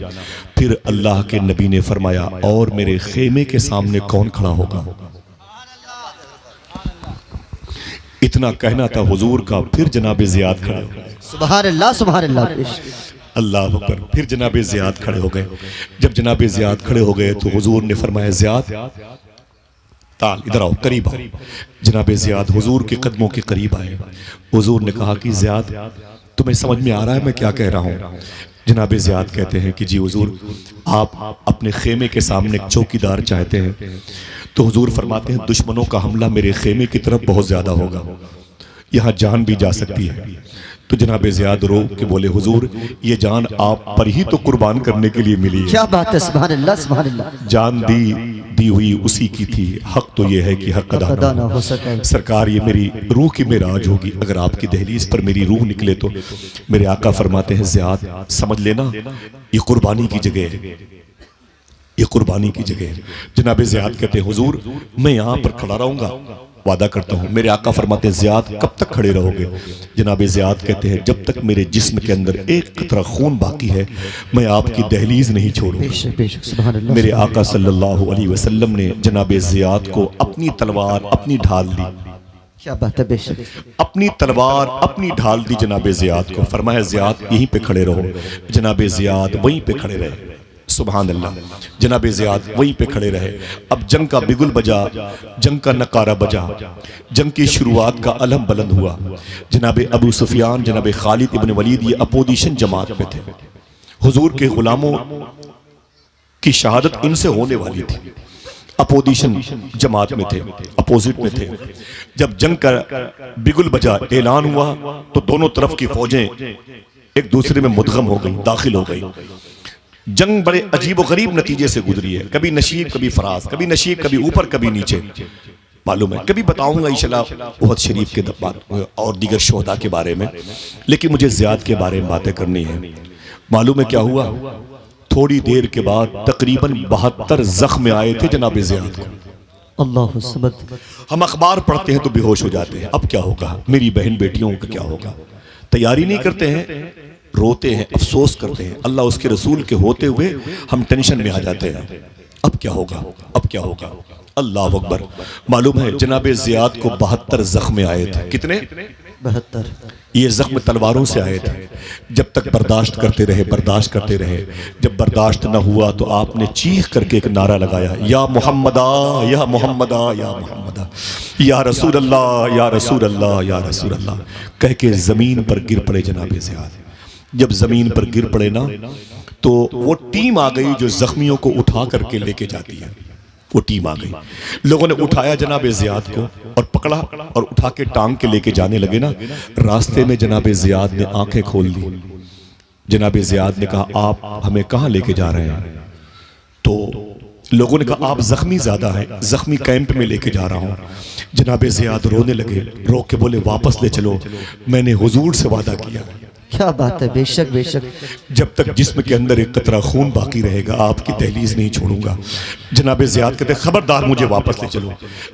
फिर अल्लाह के नबी ने फरमाया और मेरे खेमे के सामने कौन खड़ा होगा? इतना कहना था हुजूर का, फिर जनाब ज़ियाद खड़े हो गए। सुभान अल्लाह सुभान अल्लाह। अल्लाह अकबर। फिर जनाब ज़ियाद खड़े हो गए। जब जनाब ज़ियाद खड़े हो गए तो हुजूर ने फरमाया ज़ियाद ताल इधर आओ, करीब आओ। जनाब ज़ियाद हुजूर के कदमों के करीब आए। हुजूर ने कहा कि ज़ियाद तुम्हें समझ में आ रहा है मैं क्या कह रहा हूँ? जनाब ज़ियाद कहते हैं कि जी हुजूर, आप अपने खेमे के सामने एक चौकीदार चाहते हैं। तो हुजूर फरमाते हैं दुश्मनों का हमला मेरे खेमे की तरफ बहुत ज्यादा होगा, यहाँ जान भी जा सकती है। तो जनाब ज़ियाद रो के बोले हुजूर ये जान आप पर ही तो कुर्बान करने के लिए मिली है। क्या बात है, सुभान अल्लाह सुभान अल्लाह। जान दी हुई उसी की थी, हक तो ये है कि हक अदा ना हो सके। सरकार ये मेरी रूह की मेराज होगी, अगर आपकी दहलीज पर मेरी रूह निकले तो। मेरे आका फरमाते हैं ज़ियाद समझ लेना ये कुर्बानी की जगह है, ये कुर्बानी की जगह है। जनाब ज़ियाद कहते हैं हुजूर मैं यहाँ पर खड़ा रहूंगा, वादा करता हूँ। मेरे आका फरमाते हैं ज़ियाद कब तक खड़े रहोगे? जनाब ज़ियाद कहते हैं जब तक मेरे जिस्म के अंदर एक कतरा खून बाकी है मैं आपकी दहलीज नहीं छोड़ूंगा। मेरे आका सल्लल्लाहु अलैहि वसल्लम ने जनाब ज़ियाद को अपनी तलवार अपनी ढाल दी। क्या बात है, बेशक अपनी तलवार अपनी ढाल दी जनाब ज़ियाद को। फरमाया ज़ियाद यहीं पे खड़े रहो। जनाब ज़ियाद वहीं पे खड़े रहे। सुभान अल्लाह। जनाब ज़ियाद वहीं पे खड़े रहे। अब जंग का बिगुल बजा, जंग का नकारा बजा, जंग की शुरुआत का अलम बुलंद हुआ। जनाब अबू सुफियान, जनाब खालिद इब्न वलीद ये अपोजिशन जमात में थे। हुजूर के गुलामों की शहादत इनसे होने वाली थी। अपोजिशन जमात में थे, अपोजिट में थे। जब जंग का बिगुल बजा, ऐलान हुआ तो दोनों तरफ की फौजें एक दूसरे में मुदगम हो गई, दाखिल हो गई। जंग बड़े अजीब व गरीब नतीजे से गुजरी है, कभी नशीब कभी फराज, कभी नशीब कभी ऊपर कभी नीचे। मालूम है कभी बताऊंगा इंशाल्लाह उहद शरीफ के बात और दीगर शोहदा के बारे में, लेकिन मुझे ज़ियाद के बारे में बातें करनी है। मालूम है क्या हुआ? थोड़ी देर के बाद तकरीबन 72 जख्म आए थे जनाब ज़ियाद को। अल्लाह समद। हम अखबार पढ़ते हैं तो बेहोश हो जाते हैं, अब क्या होगा, मेरी बहन बेटियों का क्या होगा? तैयारी नहीं करते हैं, रोते हैं, अफसोस करते हैं। अल्लाह उसके रसूल के होते हुए हम टेंशन में आ जाते हैं, अब क्या होगा, अब क्या होगा। अल्लाह अकबर। मालूम है जनाब ज़ियाद को 72 जख्म आए थे। कितने? 72। ये जख्म तलवारों से आए थे। जब तक बर्दाश्त करते रहे, बर्दाश्त करते रहे। जब बर्दाश्त न हुआ तो आपने चीख करके एक नारा लगाया, या मोहम्मदा या मोहम्मदा या मोहम्मदा, या रसूल अल्लाह या रसूल अल्लाह या रसूल अल्लाह कह के जमीन पर गिर पड़े जनाब ज़ियाद। जब जमीन पर गिर पड़े ना तो वो टीम आ गई जो जख्मियों को उठा करके लेके जाती है। वो टीम आ गई, लोगों ने उठाया जनाब ज़ियाद को और पकड़ा और उठा के टांग के लेके जाने लगे ना। रास्ते में जनाब ज़ियाद ने आंखें खोल दी। जनाब ज़ियाद ने कहा आप हमें कहाँ लेके जा रहे हैं? तो लोगों ने कहा आप जख्मी ज्यादा हैं, जख्मी कैंप में लेके जा रहा हूँ। जनाब ज़ियाद रोने लगे, रो के बोले वापस ले चलो, मैंने हुजूर से वादा किया। क्या बात है, बेशक बेशक। जब तक जिस्म के अंदर एक कतरा खून बाकी रहेगा आपकी दहलीज नहीं छोड़ूंगा। जनाब ज़ियाद कहते खबरदार मुझे वापस ले चलो।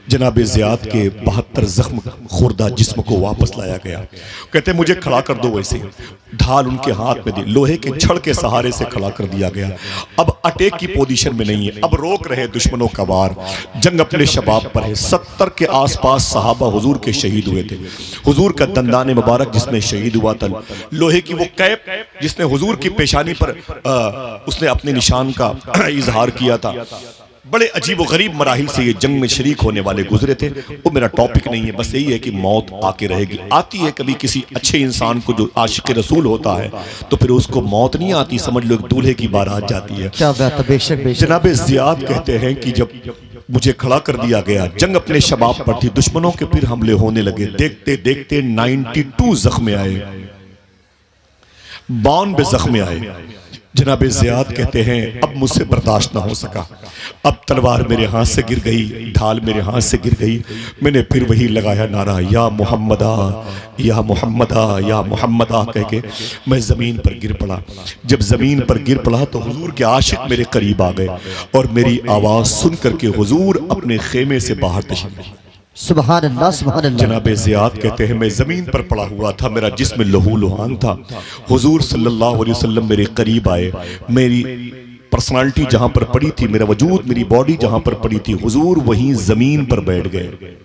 जनाब ज़ियाद के 72 जख्म खुर्दा जिस्म को वापस लाया गया। कहते मुझे खड़ा कर दो। वैसे ढाल उनके हाथ में दी, लोहे के छड़ के सहारे से खड़ा कर दिया गया। अब अटैक की पोजीशन में नहीं है, अब रोक रहे दुश्मनों का वार। जंग अपने शबाब पर है। 70 के आसपास सहाबा हुजूर के शहीद हुए थे। हुजूर का दंदाने मुबारक जिसमें शहीद हुआ था, लोहे की वो कैप जिसने हुजूर की पेशानी पर उसने अपने निशान का इजहार किया था। बड़े अजीब व गरीब मराहिल से ये जंग में शरीक होने वाले गुजरे थे। वो मेरा टॉपिक नहीं है, बस यही है कि मौत आके रहेगी। आती है कभी किसी अच्छे इंसान को जो आशिक रसूल होता है, तो फिर उसको मौत नहीं आती, समझ लो एक दूल्हे की बारात जाती है। क्या बात है, बेशक बेशक। जनाब ज़ियाद कहते हैं कि जब मुझे खड़ा कर दिया गया, जंग अपने शबाब पर थी, दुश्मनों के फिर हमले होने लगे। देखते देखते 92 जख्म आए, 92 जख्म आए। जनाब ज़ियाद कहते हैं अब मुझसे बर्दाश्त ना हो सका। अब तलवार मेरे हाथ से गिर गई, ढाल मेरे हाथ से गिर गई। मैंने फिर वही लगाया नारा, या मोहम्मदा या मोहम्मदा या मोहम्मदा कह के मैं ज़मीन पर गिर पड़ा। जब ज़मीन पर गिर पड़ा तो हुजूर के आशिक मेरे करीब आ गए और मेरी आवाज़ सुन करके हुजूर अपने खेमे से बाहर तशरीफ लाए। सुभान अल्लाह, सुभान अल्लाह। जनाब ज़ियाद कहते हैं मैं ज़मीन पर पड़ा हुआ था, मेरा जिस्म लहू लुहान था। हुजूर सल्लल्लाहु अलैहि वसल्लम मेरे करीब आए। मेरी पर्सनालिटी जहां पर पड़ी थी, मेरा वजूद, मेरी बॉडी जहां पर पड़ी थी, हुजूर वहीं ज़मीन पर बैठ गए।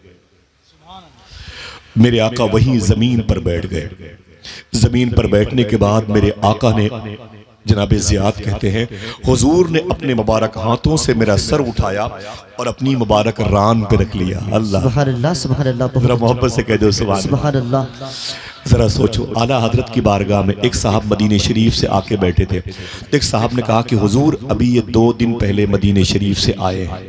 मेरे आका वहीं ज़मीन पर बैठ गए। ज़मीन पर बैठने के बाद मेरे आका ने, जनाब ज़ियाद कहते हैं हुजूर ने अपने मुबारक हाथों से मेरा सर उठाया और अपनी मुबारक रान पे रख लिया। अल्लाह, सुभान अल्लाह, सुभान अल्लाह। जरा मोहब्बत से कह दो सुभान अल्लाह। जरा सोचो, आला हजरत की बारगाह में एक साहब मदीने शरीफ से आके बैठे थे। एक साहब ने कहा कि हुजूर अभी ये 2 दिन पहले मदीने शरीफ से आए हैं।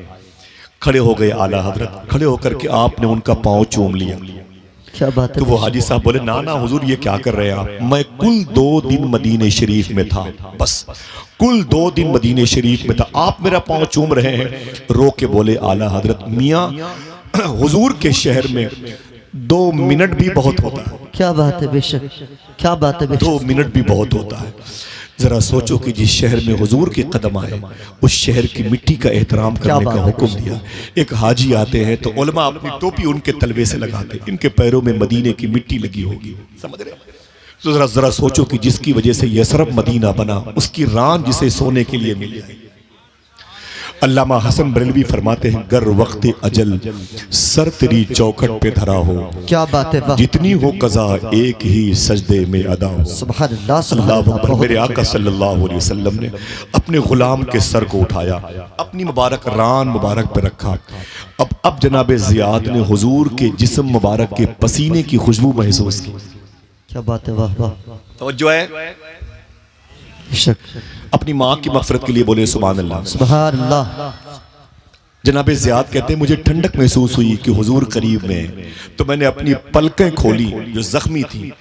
खड़े हो गए आला हजरत, खड़े होकर के आपने उनका पाँव चूम लिया। क्या बात है। तो वो हाजी साहब बोले ना ना हुजूर ये क्या कर रहे हैं आप, मैं कुल 2 दिन मदीने शरीफ में था, बस कुल 2 दिन मदीने शरीफ में था, आप मेरा पाँव चूम रहे हैं। रो के बोले आला हजरत मियाँ हुजूर के शहर में 2 मिनट भी बहुत होता है। क्या बात है, बेशक। क्या बात है, बेशक। 2 मिनट भी बहुत होता है। जरा सोचो कि जिस शहर में हुजूर के कदम आए, उस शहर की मिट्टी का एहतराम करने का हुक्म दिया। एक हाजी आते हैं तो उलमा अपनी टोपी उनके तलवे से लगाते, इनके पैरों में मदीने की मिट्टी लगी होगी, समझ रहे? तो जरा सोचो कि जिसकी वजह से यसरब मदीना बना, उसकी रान जिसे सोने के लिए मिली। अल्लामा हसन बरेलवी फरमाते हैं गर वक्त अजल सर तेरी चौखट पे धरा हो, क्या बात है, जितनी हो कज़ा एक ही सजदे में अदा हो। सुभान अल्लाह, अल्लाहु अकबर। मेरे आका सल्लल्लाहु अलैहि वसल्लम ने अपने गुलाम के सर को उठाया, अपनी मुबारक रान मुबारक पे रखा। अब जनाब ज़ियाद ने हुजूर के जिस्म मुबारक के पसीने की खुशबू महसूस की। क्या बात है, वाह वाह। तवज्जो है। अपनी माँ की मग़फ़िरत के लिए बोले सुभान अल्लाह, सुभान अल्लाह। जनाब ज़ियाद कहते हैं मुझे ठंडक महसूस हुई कि हुजूर करीब में, तो मैंने अपनी पलकें खोली जो जख्मी थी।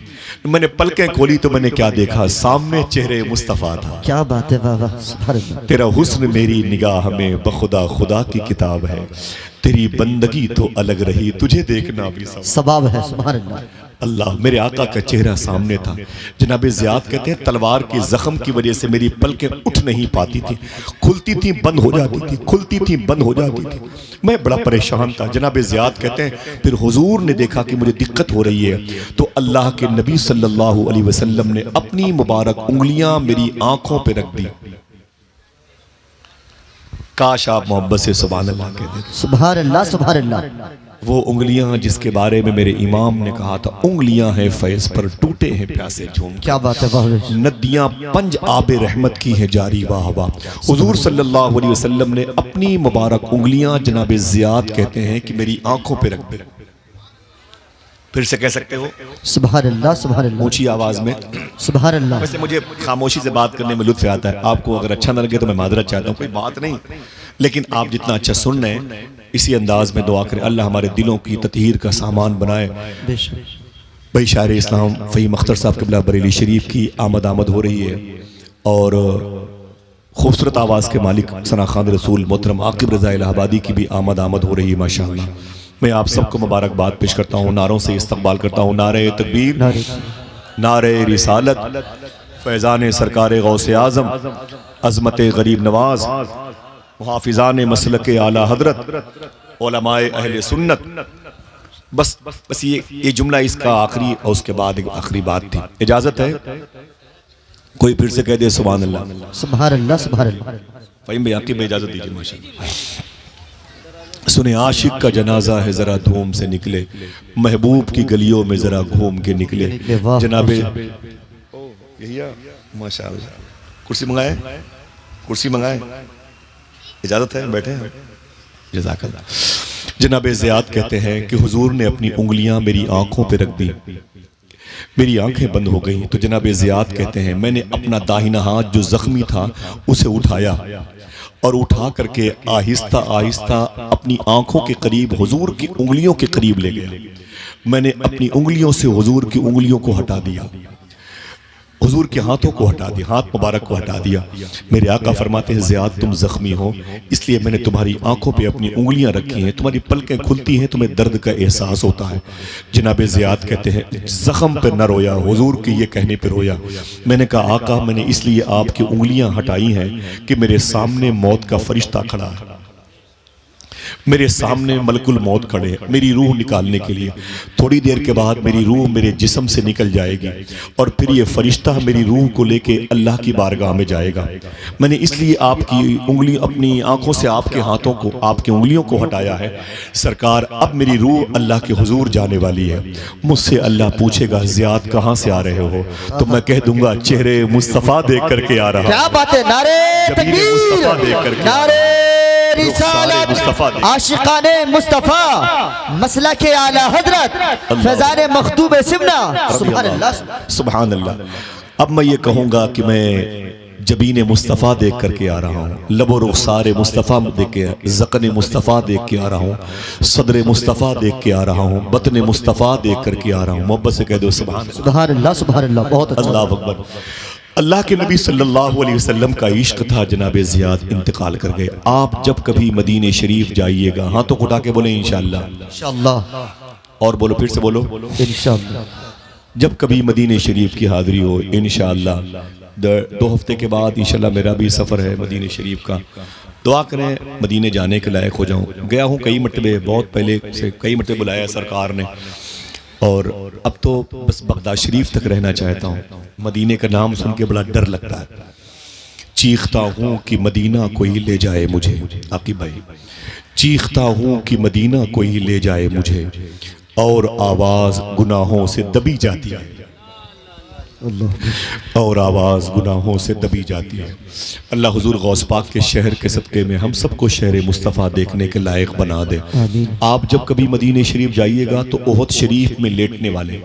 मैंने पलकें खोली तो मैंने क्या देखा, सामने चेहरे मुस्तफ़ा था। क्या बात है, वाह वाह, सुभान अल्लाह। तेरा हुस्न मेरी निगाह में बखुदा खुदा की किताब है, तेरी बंदगी तो अलग रही, तुझे देखना भी सवाब है। सुभान अल्लाह। अल्लाह, मेरे आका का चेहरा सामने था। जनाब ज़ियाद कहते हैं तलवार के जख्म की वजह से मेरी पलकें उठ नहीं पाती थी, खुलती थी बंद हो जाती थी, खुलती थी बंद हो जाती थी। मैं बड़ा परेशान था। जनाब ज़ियाद कहते हैं फिर हुजूर ने देखा कि मुझे दिक्कत हो रही है, तो अल्लाह के नबी सल्लल्लाहु अलैहि वसल्लम ने अपनी मुबारक उंगलियां मेरी आंखों पे रख दी। काश आप मोहब्बत से सुभान अल्लाह कह दें। सुभान अल्लाह, सुभान अल्लाह। वो उंगलियां जिसके बारे में मेरे इमाम ने कहा था, उंगलियां हैं फैज़ पर टूटे हैं प्यासे झूम। क्या बात है, वाह। नदियां पंज आबे रहमत की हैं जारी, वाह वाह। हुजूर सल्लल्लाहु अलैहि वसल्लम ने अपनी मुबारक उंगलियां जनाब ज़ियाद कहते हैं कि मेरी आंखों पे रख दी। फिर से कह सकते हो सुभान अल्लाह, सुभान अल्लाह, ऊंची आवाज में सुभान अल्लाह। वैसे मुझे खामोशी से बात करने में लुत्फ आता है, आपको अगर अच्छा न लगे तो मैं माजरत चाहता हूँ, कोई बात नहीं, लेकिन आप जितना अच्छा सुन रहे हैं इसी अंदाज में दुआ करें, अल्लाह हमारे दिलों की ततहीर का सामान बनाए। भाई शायर इस्लाम फ़हीम अख्तर साहब क़िबला बरेली शरीफ की आमद हो रही है और खूबसूरत आवाज़ के मालिक सना खान रसूल मोहतरम आकिब रज़ा इलाहाबादी की भी आमद हो रही है माशाअल्लाह। मैं आप सबको मुबारकबाद पेश करता हूँ, नारों से इस्तकबाल करता हूँ। नारे तकबीर, नारे रिसालत, फैज़ान सरकार गौसे आज़म, अज़मत गरीब नवाज, मुहाफ़िज़ान मसलक आला हज़रत, उलमाए अहले सुन्नत। बस ये जुमला इसका आखिरी और उसके बाद एक आखिरी बात थी। इजाज़त है कोई फिर से कह दे सुभान अल्लाह। सुभान अल्लाह, सुभान अल्लाह। फ़हीम भाई आपकी इजाज़त दीजिए माशाअल्लाह। सुने आशिक का जनाजा है जरा धूम से निकले, महबूब की गलियों में जरा घूम के निकले। जनाबे माशाअल्लाह, कुर्सी मंगाए, कुर्सी मंगाए, इजाज़त है बैठे हैं। जज़ाकल्लाह। जनाब ज़ियाद कहते हैं कि हुजूर ने अपनी उंगलियां मेरी आंखों पे रख दी, मेरी आंखें बंद हो गईं। तो जनाब ज़ियाद कहते हैं मैंने अपना दाहिना हाथ जो जख्मी था उसे उठाया और उठा करके आहिस्ता आहिस्ता अपनी आंखों के करीब हुजूर की उंगलियों के करीब ले गया। मैंने अपनी उंगलियों से हुजूर की उंगलियों को हटा दिया, हुजूर के हाथों को हटा दिया, हाथ मुबारक को हटा दिया। मेरे आका फरमाते हैं ज़ियाद तुम जख्मी हो इसलिए मैंने तुम्हारी आंखों पे अपनी उंगलियां रखी हैं, तुम्हारी पलकें खुलती हैं, तुम्हें दर्द का एहसास होता है। जनाब ज़ियाद कहते हैं जख्म पे न रोया, हुजूर के ये कहने पे रोया। मैंने कहा आका मैंने इसलिए आपकी उंगलियां हटाई हैं कि मेरे सामने मौत का फरिश्ता खड़ा है, मेरे सामने मलकुल मौत खड़े हैं मेरी रूह निकालने के लिए। थोड़ी देर के बाद मेरी रूह मेरे जिस्म से निकल जाएगी और फिर ये फरिश्ता मेरी रूह को लेके अल्लाह की बारगाह में जाएगा। मैंने इसलिए आपकी उंगली अपनी आंखों से आपके हाथों को, आपकी उंगलियों को हटाया है। सरकार अब मेरी रूह अल्लाह के हुजूर जाने वाली है। मुझसे अल्लाह पूछेगा ज़ियाद कहाँ से आ रहे हो, तो मैं कह दूंगा चेहरे मुस्तफ़ा देख करके आ रहा। क्या बात है, नारे मुस्तफ़ा देख करके, नारे रिसालत, आशिकाने मुस्तफा, मसलक आला हजरत, फैज़ान मखदूम सिमना। सुभान अल्लाह, सुभान अल्लाह। अब मैं ये कहूँगा कि मैं जबीन मुस्तफ़ा देख करके आ रहा हूँ, लबो रुखसार मुस्तफ़ा देख के, ज़क़न मुस्तफ़ा देख के आ रहा हूँ, सदर मुस्तफ़ा देख के आ रहा हूँ, बतन मुस्तफ़ा देख करके आ रहा हूँ। मोहब्बत से कह दो सुभान अल्लाह, सुभान अल्लाह। बहुत अच्छा, अल्लाह अकबर। अल्लाह के नबी सल्लल्लाहु अलैहि वसल्लम का इश्क था। जनाब ज़ियाद इंतकाल कर गए। आप जब कभी मदीने शरीफ जाइएगा, हाथों को उठा के बोले इंशाअल्लाह, इंशाअल्लाह, और बोलो फिर से बोलो इंशाअल्लाह। जब कभी मदीने शरीफ की हाज़िरी हो इंशाअल्लाह। 2 हफ्ते के बाद इंशाअल्लाह मेरा भी सफ़र है मदीने शरीफ का। दुआ करें मदीने जाने के लायक हो जाऊँ। गया हूँ कई मरतबे, बहुत पहले से कई मरतबे बुलाया सरकार ने, और अब तो बस बगदाद शरीफ तक रहना चाहता हूँ। मदीने का नाम सुन के बड़ा डर लगता है। चीखता हूँ कि मदीना कोई ले जाए मुझे, आपकी भाई चीखता हूँ कि मदीना कोई ले जाए मुझे, और आवाज़ गुनाहों से दबी जाती है, और आवाज़ गुनाहों से दबी जाती है। अल्लाह हुजूर गौस पाक के शहर के सदक़े में हम सबको शहर मुस्तफ़ा देखने के लायक बना दे। आप जब कभी मदीने शरीफ जाइएगा तो ओहद शरीफ में लेटने वाले,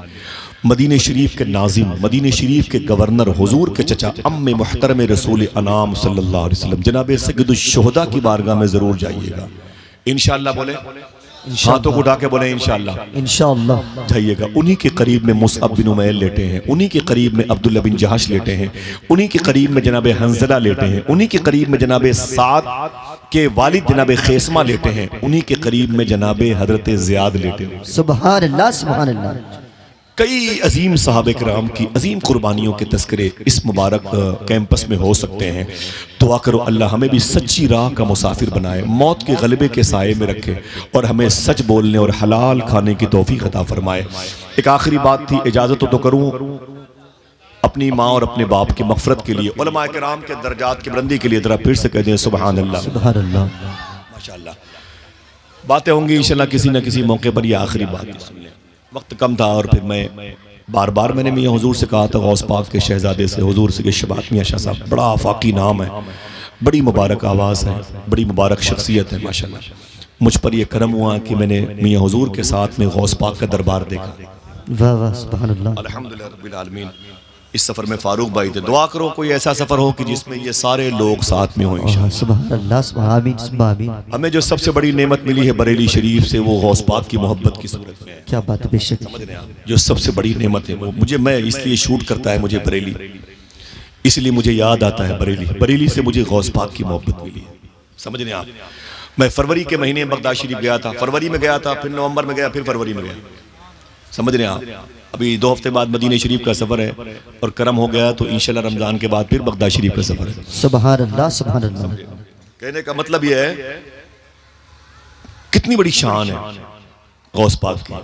मदीने शरीफ के नाजिम, मदीने शरीफ के गवर्नर, हुजूर के चचा अम्मे मुहतरम रसूल अनाम सल्लल्लाहु अलैहि वसल्लम जनाब सय्यदुश शुहदा की बारगाह में ज़रूर जाइएगा इंशाअल्लाह। बोले हाथों को उठा के बोले इंशाअल्लाह, इंशाअल्लाह जाइएगा। उन्हीं के करीब में मुसअब बिन उमैर लेटे हैं, उन्हीं के करीब में अब्दुल्ला बिन जहश लेटे हैं, उन्हीं के करीब में जनाब हंज़ला लेटे हैं, उन्हीं के करीब में जनाब साद के वालिद जनाब खैसमा लेटे हैं, उन्हीं के करीब में जनाब हजरत ज़ियाद लेटे हैं। सुभान अल्लाह, सुभान अल्लाह। कई अजीम साहब कराम की अजीम कुर्बानियों के तस्करे इस मुबारक कैंपस में हो सकते हैं। दुआ करो अल्लाह हमें भी सच्ची राह का मुसाफिर बनाए, मौत के गलबे के साये में रखे, और हमें सच बोलने और हलाल खाने की तौफीक अता फरमाए। एक आखिरी बात थी, इजाज़त तो करूँ अपनी माँ और अपने बाप की मग़फ़िरत के लिए, उलमा किराम के दर्जात की बुलंदी के लिए ज़रा फिर से कह दें सुभान अल्लाह, सुभान अल्लाह। माशाअल्लाह। बातें होंगी इंशाअल्लाह किसी न किसी मौके पर। यह आखिरी बात सुन लें, वक्त कम था और फिर मैं बार बार मैंने मियाँ हुजूर से कहा था, गौस पाक के शहजादे से हुजूर से, शबात मियाँ शाह साहब बड़ा आफाकी नाम है, बड़ी मुबारक आवाज़ है, बड़ी मुबारक शख्सियत है माशाअल्लाह। मुझ पर यह करम हुआ कि मैंने मियाँ हुजूर के साथ में गौस पाक का दरबार देखा। वाह वाह, सुभान अल्लाह। अल्हम्दुलिल्लाह रब्बिल आलमीन। इस सफ़र में फारूक भाई थे। दुआ करो कोई ऐसा सफ़र हो कि जिसमें ये सारे लोग साथ में हों इंशाअल्लाह। सुभान अल्लाह, सुभान आमीन, सुभान आमीन। हमें जो सबसे बड़ी नेमत मिली है बरेली शरीफ से, वो गौस पाक की मोहब्बत की सूरत में है। क्या बात है, बेशक समझ रहे हैं आप? जो सबसे बड़ी नेमत है वो मुझे, मैं इसलिए शूट करता है मुझे बरेली, इसलिए मुझे याद आता है बरेली। बरेली से मुझे गौस पाक की मोहब्बत मिली है। समझ रहे हैं आप? मैं फरवरी के महीने में बगदाद शरीफ गया था, फरवरी में गया था, फिर नवंबर में गया, फिर फरवरी में गया। समझ रहे हैं आप? अभी 2 हफ्ते बाद मदीने शरीफ का सफ़र है और करम हो गया तो इंशाल्लाह रमज़ान के बाद फिर बगदाद शरीफ का सफ़र है। सुभान अल्लाह सुभान अल्लाह। कहने का मतलब यह है कितनी बड़ी शान है गौस पाक की।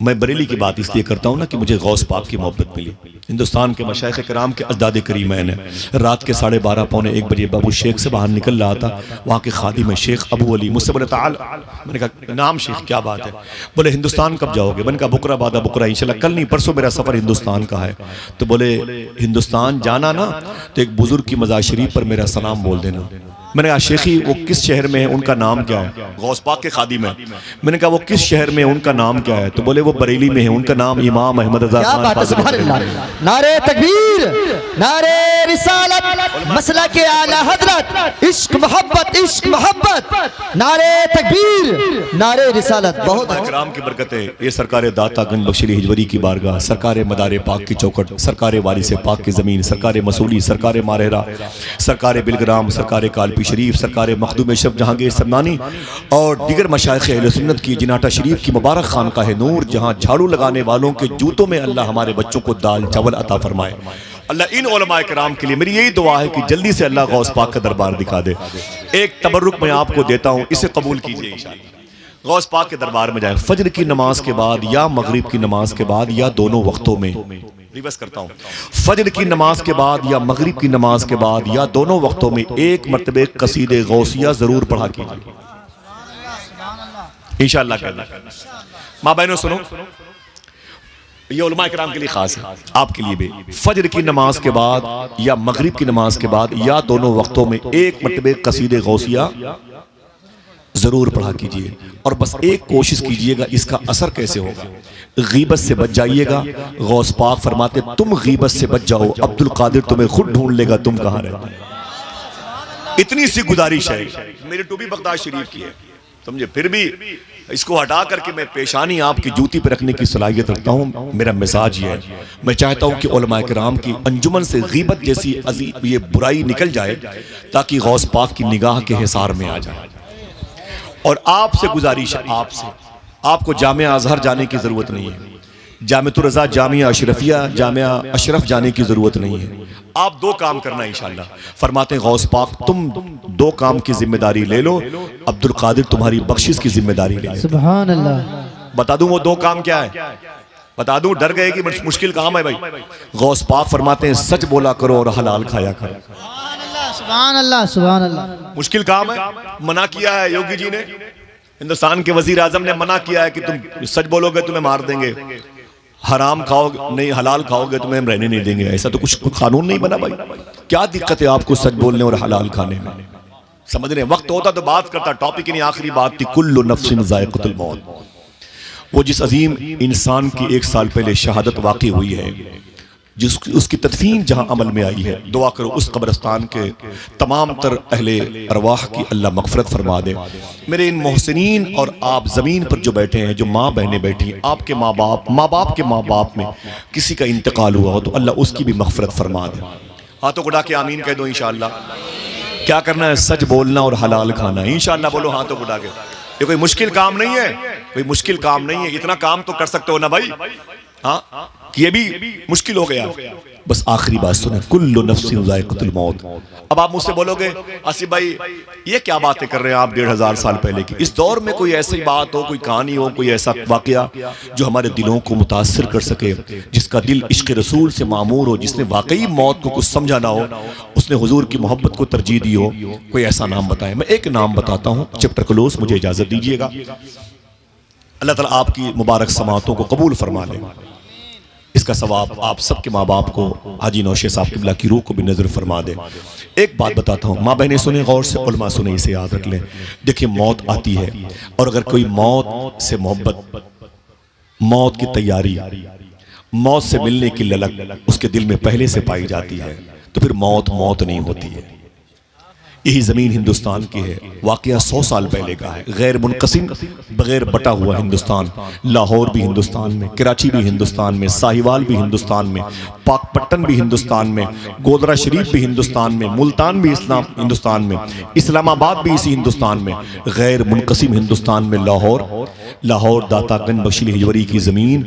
मैं बरेली की बात इसलिए करता हूँ ना कि मुझे गौस पाक की मोहब्बत मिली। हिंदुस्तान के मशाइख कराम के अजदाद करीमैन है। रात के 12:30 पौने 1 बजे बाबू शेख से बाहर निकल रहा था, वहाँ के खादिम शेख अबू अली मुझसे बोले ताल, मैंने कहा नाम शेख क्या बात है? बोले हिंदुस्तान कब जाओगे? मैंने कहा बुकरा बादा बुकरा, इंशाल्लाह कल नहीं परसों मेरा सफ़र हिंदुस्तान का है। तो बोले हिंदुस्तान जाना ना तो एक बुजुर्ग की मज़ार शरीफ पर मेरा सलाम बोल देना। मैंने कहा शेखी वो किस शहर में है, उनका नाम क्या है? गौस पाक के खादिम है। मैंने कहा वो किस शहर में है, उनका नाम क्या है? तो बोले वो बरेली में है, उनका नाम इमाम अहमद रज़ा क्या बात है, सुभान अल्लाह। नारे तकबीर, नारे रिसालत, मसला के आला हजरत, इश्क मोहब्बत, नारे तकबीर, नारे रिसालत। बहुत कराम की बरकतें, ये सरकार दाता गंज बख्शली हिजवरी की बारगाह, सरकार मदारे पाक की चौखट, सरकार वारिस पाक की ज़मीन, सरकार मसूली, सरकार मारहरा, सरकार बिलग्राम, सरकार कालपी शरीफ, सरकार मखदूम अशरफ जहांगीर समनानी और दीगर मशाइख अहले सुन्नत की जिनाटा शरीफ की मुबारक खानकाह नूर, जहाँ झाड़ू लगाने वालों के जूतों में अल्लाह हमारे बच्चों को दाल चावल अता फरमाए। अल्लाह इन उलमाए किराम के लिए मेरी यही दुआ है कि जल्दी से अल्लाह गौस पाक का दरबार दिखा दे। एक तबर्रुक मैं आपको देता हूँ, इसे कबूल कीजिए इंशाअल्लाह। गौस पाक के दरबार में जाए फजर की नमाज के बाद या मगरिब की नमाज के बाद या दोनों वक्तों में। रिवर्स करता हूँ, फजर की नमाज के बाद या मगरिब की नमाज के बाद या दोनों वक्तों में एक मरतबे कसीदे गौसिया जरूर पढ़ा कीजिए इंशाअल्लाह। माँ बहनों सुनो, ये उलमा किराम के लिए खास है, आपके लिए भी। फजर की नमाज के बाद या मगरिब की नमाज के बाद या दोनों वक्तों में एक मरतबे कसीदे गौसिया जरूर पढ़ा कीजिए। और बस एक कोशिश कीजिएगा, इसका असर कैसे होगा? गीबत से बच जाइएगा। गौस पाक फरमाते तुम गीबत से बच जाओ, अब्दुल कादिर तुम्हें खुद ढूंढ लेगा तुम कहाँ रहते। इतनी सी गुजारिश है। मेरी टोपी बगदाद शरीफ की है, समझे, फिर भी इसको हटा करके मैं पेशानी आपकी जूती पे रखने की सलाहियत रखता हूँ। मेरा मिजाज ये है, मैं चाहता हूँ कि उलमाए किराम की अंजुमन से गीबत जैसी अजीब ये बुराई निकल जाए ताकि गौस पाक की निगाह के हिसार में आ जाए। और आपसे गुजारिश है, आपको जामिया अजहर जाने की जरूरत नहीं है, जामिअतुर रज़ा, जामिया अशरफिया, जामिया अशरफ जाने की जरूरत नहीं है। आप 2 काम करना इंशाअल्लाह। फरमाते हैं गौस पाक तुम 2 काम की जिम्मेदारी ले लो, अब्दुल कादिर तुम्हारी बख्शिश की जिम्मेदारी ले लो। सुभान अल्लाह। बता दूं वो 2 काम क्या है? बता दूं, डर गए कि मुश्किल काम है भाई। गौस पाक फरमाते हैं सच बोला करो और हलाल खाया करो। सुभान अल्लाह सुभान अल्लाह। मुश्किल काम है, मना किया है योगी जी ने, हिंदुस्तान के वजीर आजम ने मना किया है कि तुम सच बोलोगे तुम्हें मार देंगे, हराम खाओगे नहीं हलाल खाओगे तुम्हें हम रहने नहीं देंगे। ऐसा तो कुछ कानून नहीं बना भाई। क्या दिक्कत है आपको सच बोलने और हलाल खाने में? समझ रहे हैं? वक्त होता तो बात करता, टॉपिक की नहीं, आखिरी बात थी कुल्लु नफ्सिन ज़ाइक़तुल मौत। वो जिस अजीम इंसान की 1 साल पहले शहादत वाक़ई हुई है, उसकी तदफीन जहां अमल में आई है, दुआ करो उस कब्रिस्तान के तमाम तर अहले अरवाह की अल्लाह मग़फ़िरत फरमा दे। मेरे इन मोहसिनीन और आप ज़मीन पर जो बैठे हैं, जो माँ बहनें बैठी हैं, आपके माँ बाप के माँ बाप में किसी का इंतकाल हुआ हो तो अल्लाह उसकी भी मग़फ़िरत फरमा दे। हाथों को उठा के आमीन कह दो इंशाअल्लाह। क्या करना है? सच बोलना और हलाल खाना। इंशाअल्लाह बोलो हाथों को उठा के। ये कोई मुश्किल काम नहीं है, कोई मुश्किल काम नहीं है। इतना काम तो कर सकते हो ना भाई। हाँ, ये भी मुश्किल हो गया। बस आखिरी बात सुने, कुल्लु नफ्सिन ज़ाइक़तुल मौत। अब आप मुझसे बोलोगे आसिफ भाई ये क्या बातें कर रहे हैं आप 1500 साल पहले की? इस दौर में कोई ऐसी बात हो, कोई कहानी हो, कोई ऐसा वाकया जो हमारे दिलों को मुतासिर कर सके, जिसका दिल इश्क़ रसूल से मामूर हो, जिसने वाकई मौत को कुछ समझा ना हो, उसने हुजूर की मोहब्बत को तरजीह दी हो, कोई ऐसा नाम बताएं। मैं एक नाम बताता हूँ, चैप्टर क्लोज, मुझे इजाज़त दीजिएगा। अल्लाह ताला आपकी मुबारक समातों को कबूल फरमा ले। इसका सवाब आप सबके माँ बाप को, हाजी नौशे साहब क़िबला की रूह को भी नजर फरमा दे। एक बात बताता हूँ, माँ बहनें सुने गौर से, उलमा सुने, इसे याद रख लें। देखिए मौत आती है और अगर कोई मौत से मोहब्बत, मौत की तैयारी, मौत से मिलने की ललक उसके दिल में पहले से पाई जाती है तो फिर मौत मौत नहीं होती है। यही ज़मीन हिंदुस्तान की है। वाक़या 100 साल पहले का है। गैर मुनक़सिम, बग़ैर बटा हुआ हिंदुस्तान। लाहौर भी हिंदुस्तान में, कराची भी हिंदुस्तान में, साहिवाल भी हिंदुस्तान में, पाकपट्टन भी हिंदुस्तान में, गोदरा शरीफ भी हिंदुस्तान में, मुल्तान भी हिंदुस्तान में, इस्लामाबाद भी इसी हिंदुस्तान में। गैर मुनक़सिम हिंदुस्तान में लाहौर दातागंज बशीर हिजवरी की ज़मीन।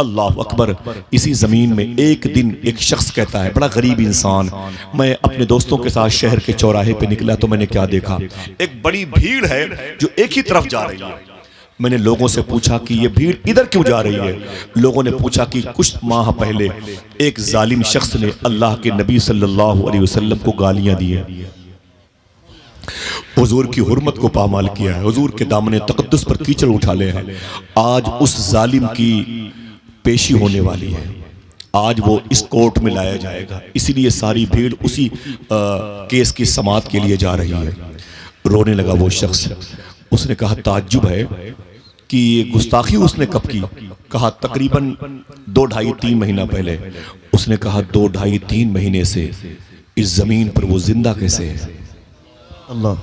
अल्लाह अकबर। इसी ज़मीन में एक दिन एक शख्स कहता है, बड़ा गरीब इंसान, मैं अपने दोस्तों के साथ शहर के चौराहे पे निकला तो मैंने क्या देखा, एक बड़ी भीड़ है जो एक ही तरफ जा रही है। मैंने लोगों से पूछा कि ये भीड़ इधर क्यों जा रही है। लोगों ने पूछा कि कुछ माह पहले एक जालिम शख्स ने अल्लाह के नबी सल्लल्लाहु अलैहि वसल्लम को गालियां दी हैं, हुजूर की हुर्मत को पामाल किया है, हुजूर के दामने तक़द्दुस पर कीचड़ उठा ले हैं। आज उस जालिम की पेशी होने वाली है, आज वो इस कोर्ट में लाया जाएगा, इसीलिए सारी भीड़ उसी केस की समाअत के लिए जा रही है। रोने लगा वो शख्स। उसने कहा, ताज्जुब है कि ये गुस्ताखी उसने कब की। कहा, तकरीबन 2 ढाई 3 महीना पहले। उसने कहा, 2 ढाई 3 महीने से इस जमीन पर वो जिंदा कैसे है। अल्लाह।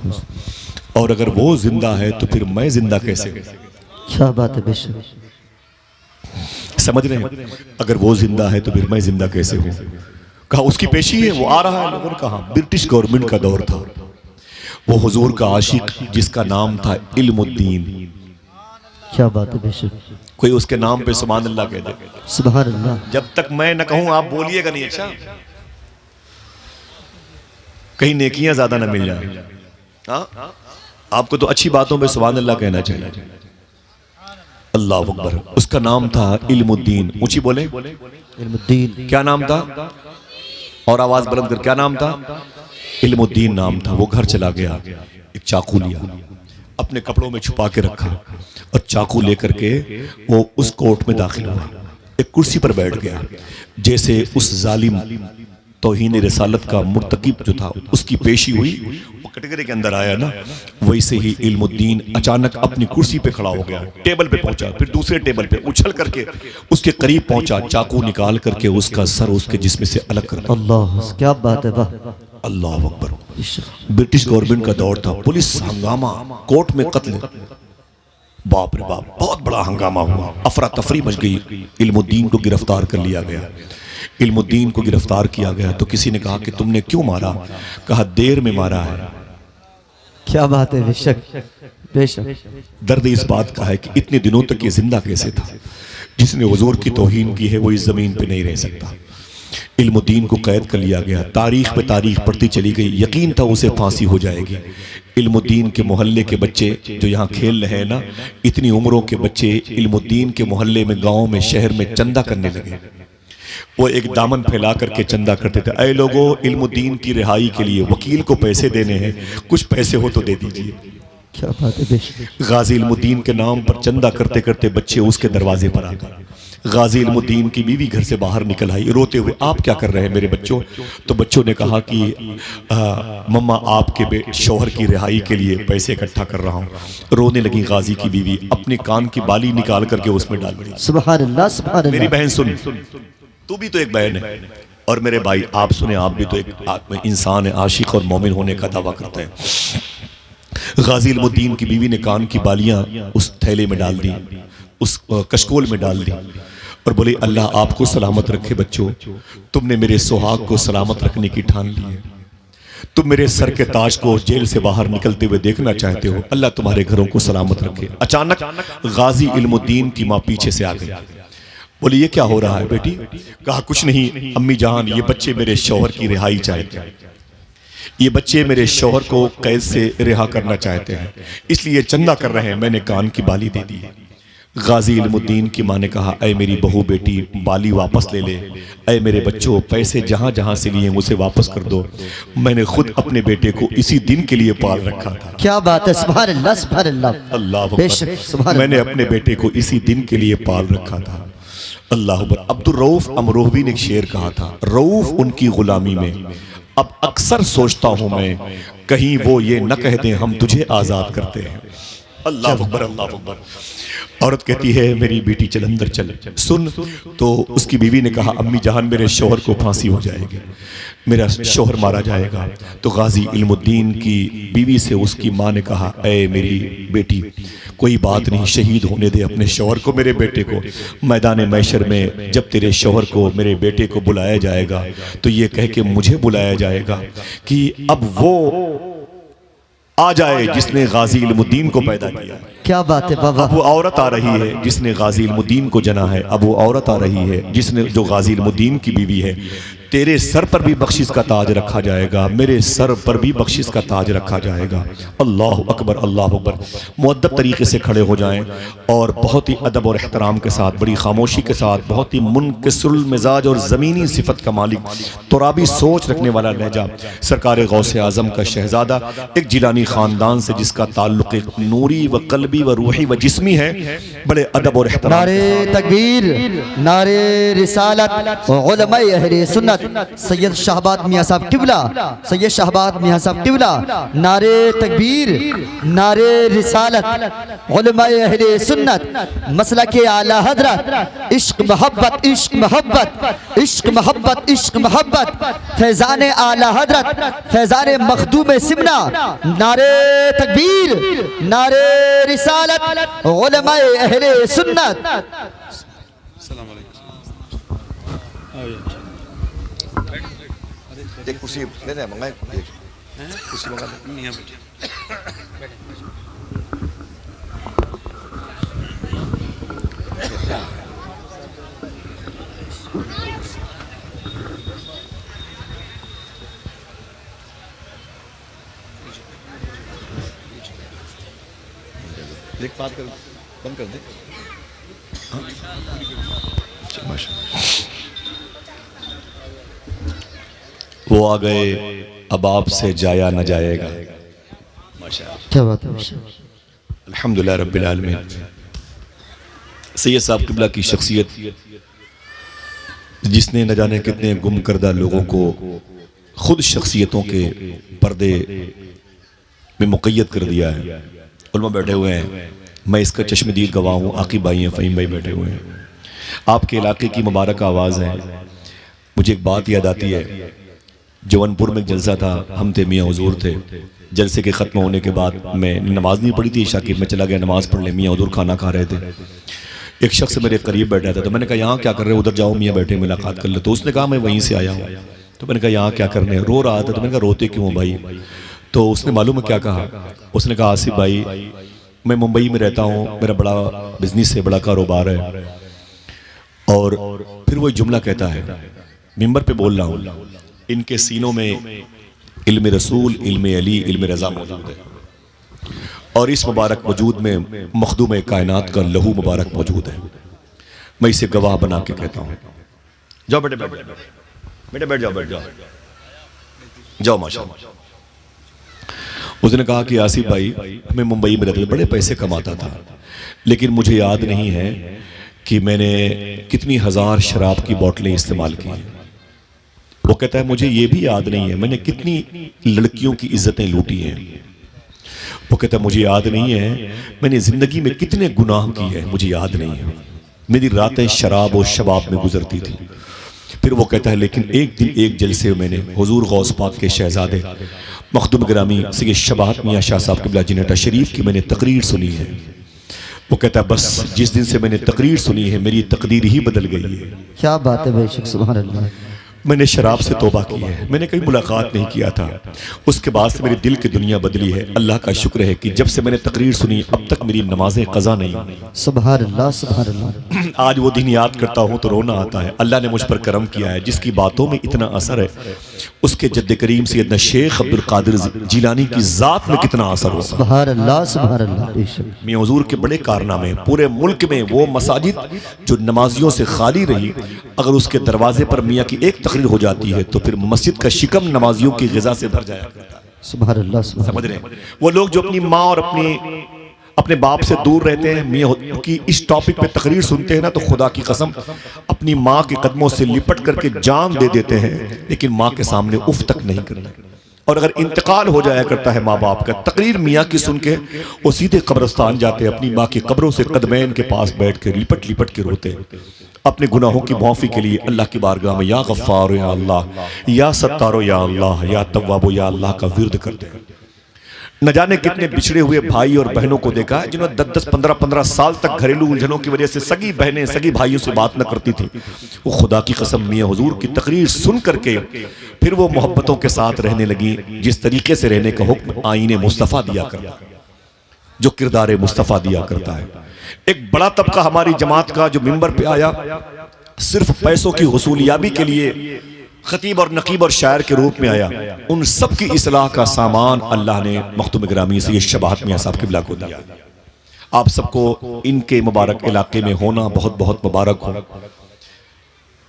और अगर वो जिंदा है तो फिर मैं जिंदा कैसे। क्या बात है बेशक। समझ रहे हैं, अगर वो जिंदा है तो फिर मैं जिंदा कैसे हूं। कहा, उसकी पेशी है, वो आ रहा है। लोगों ने कहा, ब्रिटिश गवर्नमेंट का दौर था। वो हुजूर का आशिक जिसका नाम था इल्मुद्दीन। क्या बात है बेशक। कोई उसके नाम पे सुभान अल्लाह कह दे। सुभान अल्लाह। जब तक मैं न कहूं आप बोलिएगा नहीं। अच्छा, कहीं नेकियां ज्यादा ना मिल जाए। हाँ, आपको तो अच्छी बातों पे सुभान अल्लाह कहना चाहिए। अल्लाह अकबर। उसका नाम था इल्मुद्दीन। ऊंची बोले, इल्मुद्दीन। क्या नाम था, और आवाज बुलंद कर, क्या नाम था। इल्मुद्दीन नाम था। वो घर चला गया, एक चाकू लिया, अपने कपड़ों में छुपा के रखा, और चाकू लेकर के वो उस कोर्ट में दाखिल हुआ। एक कुर्सी पर बैठ गया। जैसे उस जालिम तौहीन रिसालत का मुर्तकिब जो था उसकी पेशी हुई, वो कैटेगरी के अंदर आया ना, वैसे ही इल्मुद्दीन अचानक अपनी कुर्सी पे खड़ा हो गया। टेबल पे पहुंचा, फिर दूसरे टेबल पे उछल करके उसके करीब पहुंचा, चाकू निकाल करके उसका सर उसके जिस्म से अलग कर दिया। अल्लाह, क्या बात है। वाह, अल्लाह अकबर। ब्रिटिश गवर्नमेंट का दौर था। पुलिस हंगामा, कोर्ट में कत्ल। बाप रे बाप, बहुत बड़ा हंगामा हुआ, अफरा तफरी मच गई। इल्मुद्दीन को गिरफ्तार कर लिया गया। इल्मुद्दीन को गिरफ्तार किया गया तो किसी ने कहा कि तुमने क्यों मारा। कहा, देर में मारा है। क्या बात है बेशक बेशक। दर्द इस बात का है कि इतने दिनों तक ये जिंदा कैसे था। जिसने हुजूर की तौहीन की है वो इस जमीन पे नहीं रह सकता। इल्मुद्दीन को कैद कर लिया गया। तारीख पे तारीख पढ़ती चली गई। यकीन था उसे फांसी हो जाएगी। इल्मुद्दीन के मोहल्ले के बच्चे जो यहाँ खेल रहे हैं ना, इतनी उम्रों के बच्चे इल्मुद्दीन के मोहल्ले में, गाँव में, शहर में चंदा करने लगे। वो एक दामन फैला करके चंदा करते थे। ऐ लोगों, इल्मुद्दीन की रिहाई के लिए वकील को पैसे देने हैं, कुछ पैसे हो तो दे दीजिए। क्या बात है बेशक। गाजी इल्मुद्दीन के नाम पर चंदा करते करते बच्चे उसके दरवाजे पर आ गए। गाजी इल्मुद्दीन की बीवी घर से बाहर निकल आई रोते हुए, आप क्या कर रहे हैं मेरे बच्चों। तो बच्चों ने कहा कि मम्मा, आपके शौहर की रिहाई के लिए पैसे इकट्ठा कर रहा हूँ। रोने लगी गाजी की बीवी, अपने कान की बाली निकाल करके उसमें डाल दी। सुभान अल्लाह, सुभान अल्लाह। मेरी बहन सुन, तू भी तो एक बहन है, और मेरे भाई आप सुने, आप भी तो एक इंसान है, आशिक और मोमिन होने का दावा करते हैं। गाजी इल्मुद्दीन की बीवी ने कान की बालियां उस थैले में डाल दी, उस कशकोल में डाल दी, और बोले, अल्लाह आपको सलामत रखे बच्चों, तुमने मेरे सुहाग को सलामत रखने की ठान ली है। तुम मेरे सर के ताज को जेल से बाहर निकलते हुए देखना चाहते हो, अल्लाह तुम्हारे घरों को सलामत रखे। अचानक गाजी इल्मुद्दीन की माँ पीछे से आ गई। बोली, ये क्या हो रहा है बेटी। कहा, कुछ नहीं अम्मी जान, ये बच्चे मेरे शौहर की रिहाई चाहते हैं। ये बच्चे मेरे शौहर को कैद से रिहा करना चाहते हैं, इसलिए चंदा कर रहे हैं। मैंने कान की बाली दे दी है। गाजी इल्मुद्दीन की माँ ने कहा, ऐ मेरी बहू बेटी, बाली वापस ले ले। ऐ मेरे बच्चों, पैसे जहाँ जहाँ से लिए उसे वापस कर दो। मैंने खुद अपने बेटे को इसी दिन के लिए पाल रखा था। क्या बात है। सुभान अल्लाह, सुभान अल्लाह। अल्लाह बेशक, सुभान मैंने अपने बेटे को इसी दिन के लिए पाल रखा था। अल्लाह अकबर। अब्दुल रऊफ अमरोहवी ने एक शेर कहा था, रऊफ उनकी गुलामी में अब अक्सर सोचता हूं मैं, कहीं वो ये न कह दें हम तुझे आजाद करते हैं। अल्लाह अकबर, अल्लाह अकबर। औरत कहती है मेरी बेटी चल अंदर चल सुन। तो उसकी बीवी ने कहा अम्मी जहान मेरे शौहर को फांसी हो जाएगी, मेरा शौहर मारा जाएगा। तो गाजी इल्मुद्दीन की बीवी से उसकी माँ ने कहा ऐ मेरी बेटी कोई बात नहीं, शहीद होने दे अपने शौहर को, मेरे बेटे को। मैदान मैशर में जब तेरे शौहर को मेरे बेटे को बुलाया जाएगा तो ये कह के मुझे बुलाया जाएगा कि अब वो आ जाए जिसने गाजी इल्मुद्दीन को पैदा किया। क्या बात है बाबा। अब वो औरत आ रही है जिसने गाजी इल्मुद्दीन को जना है, अब वो औरत आ रही है जिसने जो गाजी इल्मुद्दीन की बीवी है। तेरे सर पर भी बख्शिश का ताज रखा जाएगा, मेरे सर पर भी बख्शिश का ताज रखा जाएगा। अल्लाह अकबर, अल्लाह अकबर। मुअद्दब तरीके से खड़े हो जाएं और बहुत ही अदब और एहतराम के साथ, बड़ी खामोशी के साथ, बहुत ही मुनकिसुल मिजाज और ज़मीनी सिफत का मालिक, तुराबी सोच रखने वाला लहजा, सरकार गौसे आज़म का शहजादा, एक जिलानी ख़ानदान से जिसका ताल्लुक़ एक नूरी व क़ल्बी व रूही व जिस्मी है, बड़े अदब और एहतराम। नारे तकबीर, नारे रिसालत, उलमाए अहले सुन्नत सैयद शाहबाद मियाँ साहब किबला, सैयद शाहबाद मियाँ साहब किबला। नारे तकबीर, नारे रिसालत, उलमाए अहले सुन्नत मसला के आला हजरत, इश्क मोहब्बत, इश्क मोहब्बत, इश्क मोहब्बत, इश्क मोहब्बत, फैजान आला हजरत, फैजान मखदूम सिमना। नारे तकबीर, नारे रिसालत, उलमाए अहले सुन्नत। एक कुर्सी दे दे मंगाए, कुर्सी मंगा दे। देख बात कर, बंद कर दे। वो आ गए अब आपसे जाया न जाएगा। क्या बात है। अल्हम्दुलिल्लाह रब्बिल आलमीन। सैयद साहब किबला की शख्सियत जिसने न जाने कितने गुम करदा लोगों को खुद शख्सियतों के पर्दे में मुक़य्यद कर दिया है। उलमा बैठे हुए हैं, मैं इसका चश्मदीद गवाह हूँ। आकिब भाई हैं, फ़हीम भाई बैठे हुए हैं। आपके इलाके की मुबारक आवाज़ है। मुझे एक बात याद आती है, जौनपुर में एक जलसा था, हम थे, मियाँ हुजूर थे। जलसे के ख़त्म होने के बाद मैं नमाज नहीं पढ़ी थी ईशा की, मैं चला गया नमाज़ पढ़ ले। मियाँ हुजूर खाना खा रहे थे। एक शख्स मेरे करीब बैठा था, तो मैंने कहा यहाँ क्या कर रहे हो, उधर जाओ मियाँ बैठे मुलाकात कर ले। तो उसने कहा मैं वहीं से आया हूँ। तो मैंने कहा यहाँ क्या करने, रो रहा था। तो मैंने कहा रोते क्यों भाई? तो उसने मालूम है क्या कहा? उसने कहा आसिफ भाई मैं मुंबई में रहता हूँ, मेरा बड़ा बिजनेस है, बड़ा कारोबार है। और फिर वो जुमला कहता है, मिंबर पे बोल रहा हूँ, इनके सीनों में इल्म रसूल, इल्म अली, इल्म रज़ा मौजूद है। और इस मुबारक वजूद में मखदूम कायनात का लहू मुबारक मौजूद है। मैं इसे गवाह बना के कहता हूँ। जाओ बेटे, बैठ जाओ बेटे, बैठ जाओ, बैठ जाओ, जाओ माशाअल्लाह। उसने कहा कि आसिफ भाई मैं मुंबई में रहता था, बड़े पैसे कमाता था, लेकिन मुझे याद नहीं है कि मैंने कितनी हज़ार शराब की बोतलें इस्तेमाल की हैं। वो कहता है मुझे ये भी याद नहीं है मैंने कितनी लड़कियों की इज्जतें लूटी हैं। वो कहता है मुझे याद नहीं है मैंने ज़िंदगी में कितने गुनाह किए हैं, मुझे याद नहीं है। मेरी रातें शराब और शबाब में गुजरती थी। फिर वो कहता है लेकिन एक दिन एक जलसे में मैंने हुजूर गौस पाक के शहजादे मखदूम गिरामी सैयद शबाहत मियाँ शाह साहब क़िबला जिन्नत शरीफ की मैंने तकरीर सुनी है। वो कहता है बस जिस दिन से मैंने तकरीर सुनी है मेरी तकदीर ही बदल गई है। क्या बात है बेशक, सुभान अल्लाह। मैंने शराब से तौबा की है, मैंने कभी मुलाकात नहीं किया था, उसके बाद से मेरी दिल की दुनिया बदली है। अल्लाह का शुक्र है कि जब से मैंने तकरीर सुनी अब तक मेरी नमाजें कज़ा नहीं हुई। सुभान अल्लाह, सुभान अल्लाह। आज वो दिन याद करता हूँ तो रोना आता है। अल्लाह ने मुझ पर करम किया है, जिसकी बातों में इतना असर है उसके जद्द करीम सैयदना शेख अब्दुल कादिर जिलानी की ज़ात में कितना असर होगा। सुभान अल्लाह, सुभान अल्लाह। मियाँ हुजूर के बड़े कारनामे, पूरे मुल्क में वो मसाजिद जो नमाजियों से खाली रही, अगर उसके दरवाजे पर मियाँ की एक तकरीर हो जाती है तो फिर मस्जिद का शिकम नमाजियों की ग़िज़ा से भर जाया करता है। सुभान अल्लाह, सुभान समझ रहे हैं? वो लोग जो अपनी माँ और अपने बाप से दूर रहते हैं, मियाँ की इस टॉपिक पे तकरीर सुनते हैं ना तो खुदा की कसम अपनी माँ के कदमों से लिपट करके जान दे देते हैं, लेकिन माँ के सामने उफ तक नहीं करते। और अगर इंतकाल हो जाया करता है माँ बाप का, तकरीर मियाँ की सुन के वो सीधे कब्रिस्तान जाते, अपनी माँ की कब्रों से कदमैन के पास बैठ के लिपट लिपट के रोते, अपने गुनाहों की माफ़ी के लिए अल्लाह की बारगाह में या गफ्फार या अल्लाह, या सत्तारो या अल्लाह, या तव्वाबो या अल्लाह का विर्द करते हैं। न जाने कितने बिछड़े हुए भाई और बहनों को देखा है जिन्होंने 10-10, 15-15 साल तक घरेलू उलझनों की वजह से सगी बहनें सगी भाइयों से बात न करती थी। वो खुदा की कसम मियां हुजूर की तकरीर सुन करके फिर वो मोहब्बतों के साथ रहने लगी, जिस तरीके से रहने का हुक्म आईने मुस्तफ़ा दिया करता, जो किरदार मुस्तफ़ा दिया करता है। एक बड़ा तबका हमारी जमात का जो मिंबर पे आया सिर्फ पैसों की हुसूलियाबी के लिए खतीब और नकीब और शायर के रूप में आया, उन सब की इस्लाह का सामान अल्लाह ने मखदूम गिरामी से शबाहत मियां साहब किबला को दिया। आप सबको इनके मुबारक इलाके में होना बहुत बहुत मुबारक हो।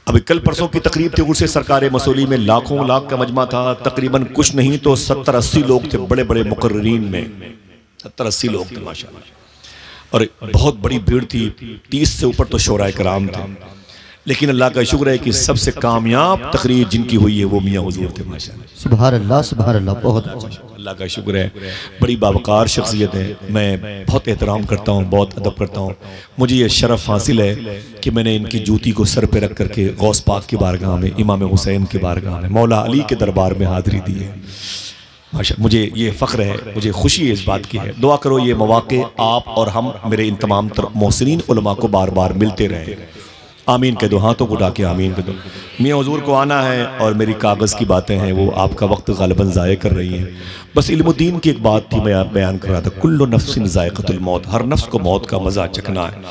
अभी कल परसों की तकरीब थी उर्से सरकार मसूली में, लाखों लाख का मजमा था, तकरीबन कुछ नहीं तो 70-80 लोग थे, बड़े बड़े मुकर्रिरीन में 70-80 लोग थे माशाअल्लाह, और बहुत बड़ी भीड़ थी, 30 से ऊपर तो शोराए कराम थे। लेकिन अल्लाह का शुक्र है कि सबसे कामयाब तकरीर जिनकी हुई है वो मियाँ हुजूर थे माशाअल्लाह। सुभान अल्लाह, सुभान अल्लाह, बहुत अल्लाह का शुक्र है, बड़ी बावकार शख्सियत है, मैं बहुत एहतराम करता हूँ, बहुत अदब करता हूँ। मुझे ये शरफ़ हासिल है कि मैंने इनकी जूती को सर पे रख करके गौस पाक की बारगाह में, इमाम हुसैन की बारगाह में, मौला अली के दरबार में हाज़िरी दी है माशा। मुझे ये फ़ख्र है, मुझे खुशी इस बात की है। दुआ करो ये मौक़े आप और हम मेरे इन तमाम मोहसिनीन उलमा को बार बार मिलते रहे। आमीन कह दो, हाथों को उठा के आमीन कह दो। मियाँ हुजूर को आना है और मेरी कागज़ की बातें हैं वो आपका वक्त गालिबन ज़ाय कर रही हैं। बस इल्मुद्दीन की एक बात थी, मैं बयान कर रहा था, कुल्लु नफ्सिन ज़ायक़तुल मौत, हर नफ्स को मौत का मज़ा चखना है।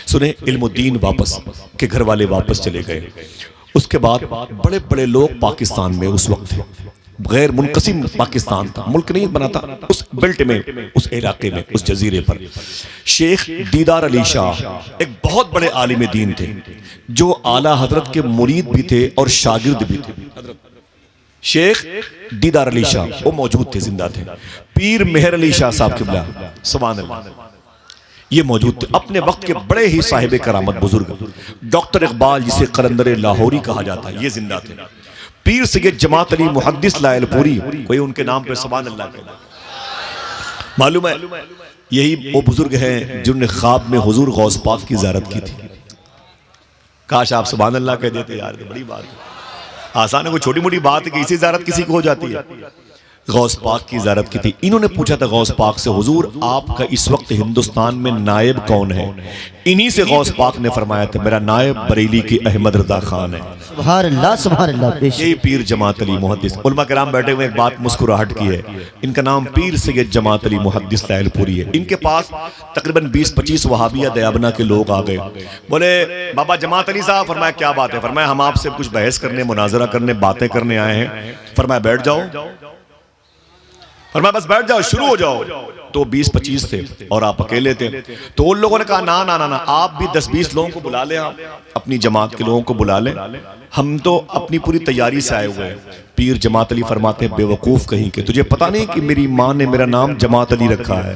सुने, इल्मुद्दीन वापस के घर वाले वापस चले गए। उसके बाद बड़े बड़े लोग पाकिस्तान में उस वक्त थे, गैर मुनक़सिम पाकिस्तान था, मुल्क नहीं बना था, उस बेल्ट में, उस इलाके में, उस जजीरे पर शेख दीदार अली शाह एक बहुत बड़े आलिम दीन थे, जो आला हजरत के मुरीद भी थे और शागिर्द भी थे। शेख दीदार अली शाह वो मौजूद थे, जिंदा थे। पीर मेहर अली शाह साहब किबला सुभान अल्लाह, ये मौजूद थे। अपने वक्त के बड़े ही साहिब करामत बुजुर्ग डॉक्टर इकबाल, जिसे कलंदर लाहौरी कहा जाता है, ये जिंदा थे। पीर सैयद जमात अली मुहद्दिस लायलपुरी, कोई उनके नाम पे सुभान अल्लाह कहता मालूम है, यही वो बुजुर्ग हैं जिन्होंने ख्वाब में हुजूर गौस पाक की ज़ियारत की थी। काश आप सुभान अल्लाह कह देते यार, तो बड़ी बात है। आसान है, कोई छोटी मोटी बात है कि इसी ज़ियारत किसी को हो जाती है। गौस पाक की ज़ियारत की थी। इन्होंने पूछा था गौस पाक से, हुजूर आपका इस वक्त हिंदुस्तान में नायब कौन है? इन्हीं से गौस पाक ने फरमाया था, मेरा नायब बरेली की अहमद रजा खान है। सुभान अल्लाह, सुभान अल्लाह। यही पीर जमात अली मुहद्दिस। उलमा किराम बैठे हुए, एक बात मुस्कुराहट की है, इनका नाम पीर सैयद जमात अली मुहद्दिस लायलपुरी है। इनके पास तकरीबन 20-25 वहाबिया दयाबना के लोग आ गए। बोले बाबा जमात अली साहब, फरमाया क्या बात है? फरमाया हम आपसे कुछ बहस करने, मुनाजरा करने, बातें करने आए हैं। फरमाया बैठ जाओ। फरमाया बस बैठ जाओ, शुरू हो जाओ। तो 20-25 थे और आप अकेले थे। तो उन लोगों ने कहा ना ना ना ना, आप भी 10-20 लोगों को बुला लें, आप अपनी जमात के लोगों को बुला लें, हम तो अपनी पूरी तैयारी से आए हुए हैं। पीर जमात अली फरमाते हैं, बेवकूफ कहीं के, तुझे पता नहीं कि मेरी माँ ने मेरा नाम जमात अली रखा है?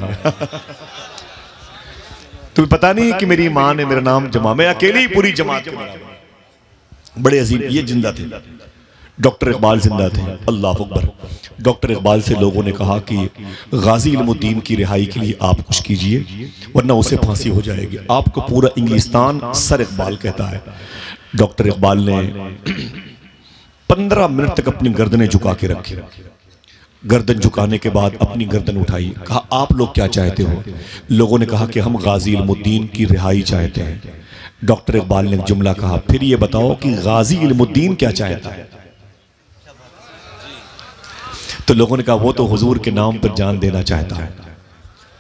तुम्हें पता नहीं कि मेरी माँ ने मेरा नाम मैं अकेले ही पूरी जमात के बराबर। बड़े अजीब, ये जिंदा थे। डॉक्टर इकबाल जिंदा थे। अल्लाह अकबर। डॉक्टर इकबाल से लोगों ने कहा कि गाजी इल्मुद्दीन की रिहाई के लिए आप कुछ कीजिए वरना उसे फांसी हो जाएगी। आपको पूरा इंग्लिस्तान सर इकबाल कहता है। डॉक्टर इकबाल ने 15 मिनट तक अपनी गर्दनें झुका के रखी। गर्दन झुकाने के बाद अपनी गर्दन उठाई, कहा आप लोग क्या चाहते हो? लोगों ने कहा कि हम गाजी इल्मुद्दीन की रिहाई चाहते हैं। डॉक्टर इकबाल ने जुमला कहा, फिर ये बताओ कि गाजी इल्मुद्दीन क्या चाहता है? तो लोगों ने कहा वो तो हुजूर के नाम पर जान देना चाहता है,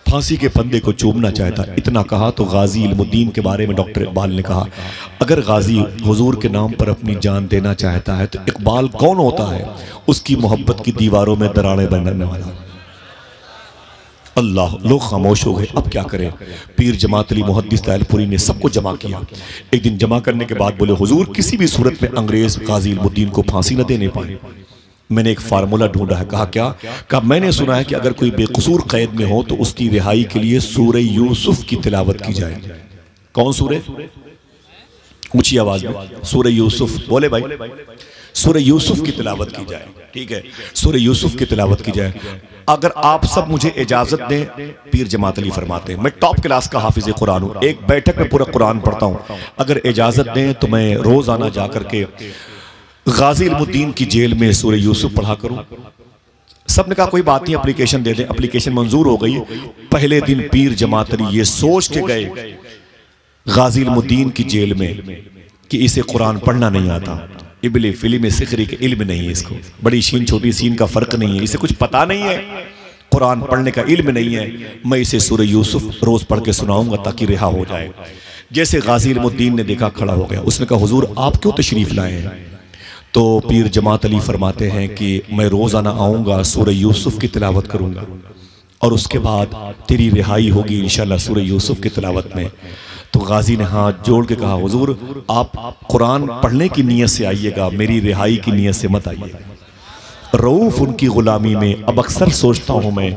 फांसी के फंदे को चूमना चाहता है। इतना कहा तो गाजी इल्मुद्दीन के बारे में डॉक्टर इकबाल ने कहा, अगर गाजी हुजूर के नाम पर अपनी जान देना चाहता है तो इकबाल कौन होता है? उसकी मोहब्बत की दीवारों में दरारें बनाने वाला। अल्लाह, लोग खामोश हो गए, अब क्या करें? पीर जमात अली मुहद्दिस लायलपुरी ने सबको जमा किया। एक दिन जमा करने के बाद बोले, हुजूर किसी भी सूरत में अंग्रेज गाजी इल्मुद्दीन को फांसी न देने पाए। मैंने एक फार्मूला ढूंढा है। कहा क्या? कहा मैंने सुना है कि अगर कोई बेकसूर कैद में हो तो उसकी रिहाई के लिए सूरह यूसुफ की तिलावत की जाए। कौन सूरह? ऊंची आवाज में सूरह यूसुफ बोले भाई। सूरह यूसुफ की तिलावत की जाए, ठीक है, सूरह यूसुफ की तिलावत की जाए। अगर आप सब मुझे इजाजत दें, पीर जमात अली फरमाते हैं, मैं टॉप क्लास का हाफिज कुरान हूँ, एक बैठक में पूरा कुरान पढ़ता हूँ, अगर इजाजत दें तो मैं रोजाना जाकर के गाजी इल्मुद्दीन की जेल में सूरह यूसुफ पढ़ा करूँ। सब ने कहा कोई बात नहीं, एप्लीकेशन दे दें। एप्लीकेशन मंजूर हो गई। पहले दिन पीर जमात अली ये सोच के गए गाजी इल्मुद्दीन की जेल में कि इसे कुरान पढ़ना नहीं आता, इबले फिल्म सिखरी के इल्म नहीं है, इसको बड़ी शीन छोटी सीन का फर्क नहीं है, इसे कुछ पता नहीं है, कुरान पढ़ने का इल्म नहीं है, मैं इसे सूरह यूसुफ रोज पढ़ के सुनाऊंगा ताकि रिहा हो जाए। जैसे गाजी इल्मुद्दीन ने देखा, खड़ा हो गया, उसने कहा हुजूर आप क्यों तशरीफ लाए हैं? तो पीर जमात अली फरमाते हैं कि मैं रोजाना आऊंगा, सूरह यूसुफ की तिलावत करूंगा और उसके बाद तेरी रिहाई होगी इंशाल्लाह सूरह यूसुफ की तिलावत में। तो गाजी ने हाथ जोड़ के कहा हुजूर आप कुरान पढ़ने की नीयत से आइएगा, मेरी रिहाई की नीयत से मत आइएगा। रऊफ उनकी गुलामी में अब अक्सर सोचता हूं मैं,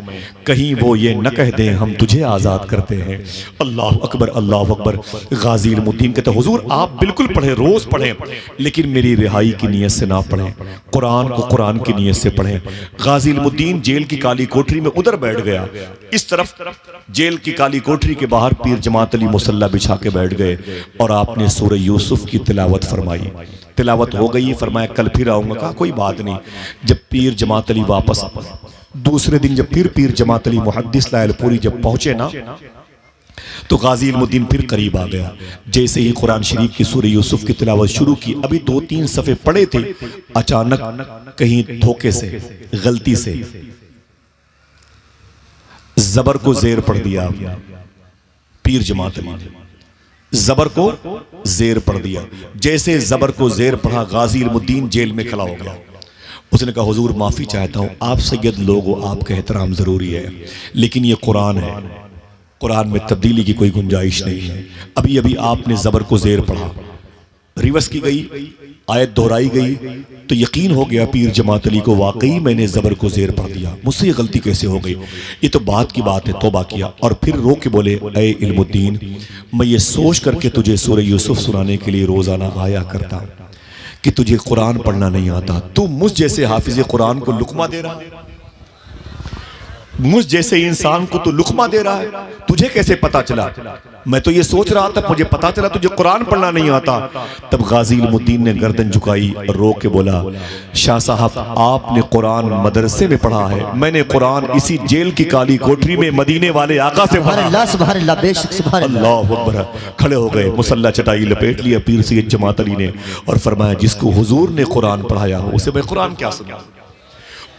कहीं वो ये न कह दें हम तुझे आज़ाद करते हैं। अल्लाह अकबर अल्लाह अकबर। गाजी इल्मुद्दीन कहते हुजूर आप बिल्कुल पढ़ें, रोज पढ़ें, लेकिन मेरी रिहाई की नीयत से ना पढ़ें, कुरान को कुरान की नीयत से पढ़ें। गाजी इल्मुद्दीन जेल की काली कोठरी में उधर बैठ गया, इस तरफ जेल की काली कोठरी के बाहर पीर जमात अली मुसल्ला बिछा के बैठ गए और आपने सूरह यूसुफ की तिलावत फरमाई। तिलावत हो गई, फरमाया कल फिर आऊंगा। कहा कोई बात नहीं। जब पीर जमात अली वापस दूसरे दिन जब फिर पीर जमात अली मुहद्दिस लायलपुरी जब पहुंचे ना, तो गाजी इल्मुद्दीन फिर करीब आ गया। जैसे ही कुरान शरीफ की सूरह यूसुफ की तिलावत शुरू की, अभी 2-3 सफ़े पढ़े थे, अचानक कहीं धोखे से गलती से जबर को जेर पढ़ दिया। पीर जमात अली ने जबर को जेर पढ़ दिया। जैसे जबर को जेर पढ़ा, गाजी इल्मुद्दीन जेल में खड़ा हो गया। उसने कहा हुजूर माफी चाहता हूं, आप सैयद लोग हो, आपका एहतराम जरूरी है, लेकिन ये कुरान है, कुरान में तब्दीली की कोई गुंजाइश नहीं है। अभी अभी आपने जबर को जेर पढ़ा, रिवर्स की गई, आयत दोहराई गई, तो यकीन हो गया पीर जमात अली को वाकई मैंने जबर को जेर पढ़ दिया, मुझसे ये गलती कैसे हो गई। ये तो बात की बात है, तौबा किया और फिर रो के बोले ऐ इल्मुद्दीन, मैं ये सोच करके तुझे सूरह यूसुफ सुनाने के लिए रोजाना आया करता कि तुझे कुरान पढ़ना नहीं आता, तू मुझ जैसे हाफिज कुरान को लुकमा दे रहा है, मुझ जैसे इंसान को तू लुकमा दे रहा है, तुझे कैसे पता चला? मैं तो ये सोच रहा था, मुझे पता चला तुझे कुरान पढ़ना नहीं आता। तब गाजी इल्मुद्दीन ने गर्दन झुकाई और रो के बोला शाह साहब आपने कुरान मदरसे में पढ़ा है, मैंने कुरान इसी जेल की काली कोठरी में मदीने वाले आका से पढ़ा। सुभान अल्लाह, बेशक सुभान अल्लाह अकबर। खड़े हो गए, मुसल्ला चटाई लपेट लिया पीर सैयद जमात अली ने और फरमाया जिसको हुजूर ने कुरान पढ़ाया हो उसे मैं कुरान क्या सुना।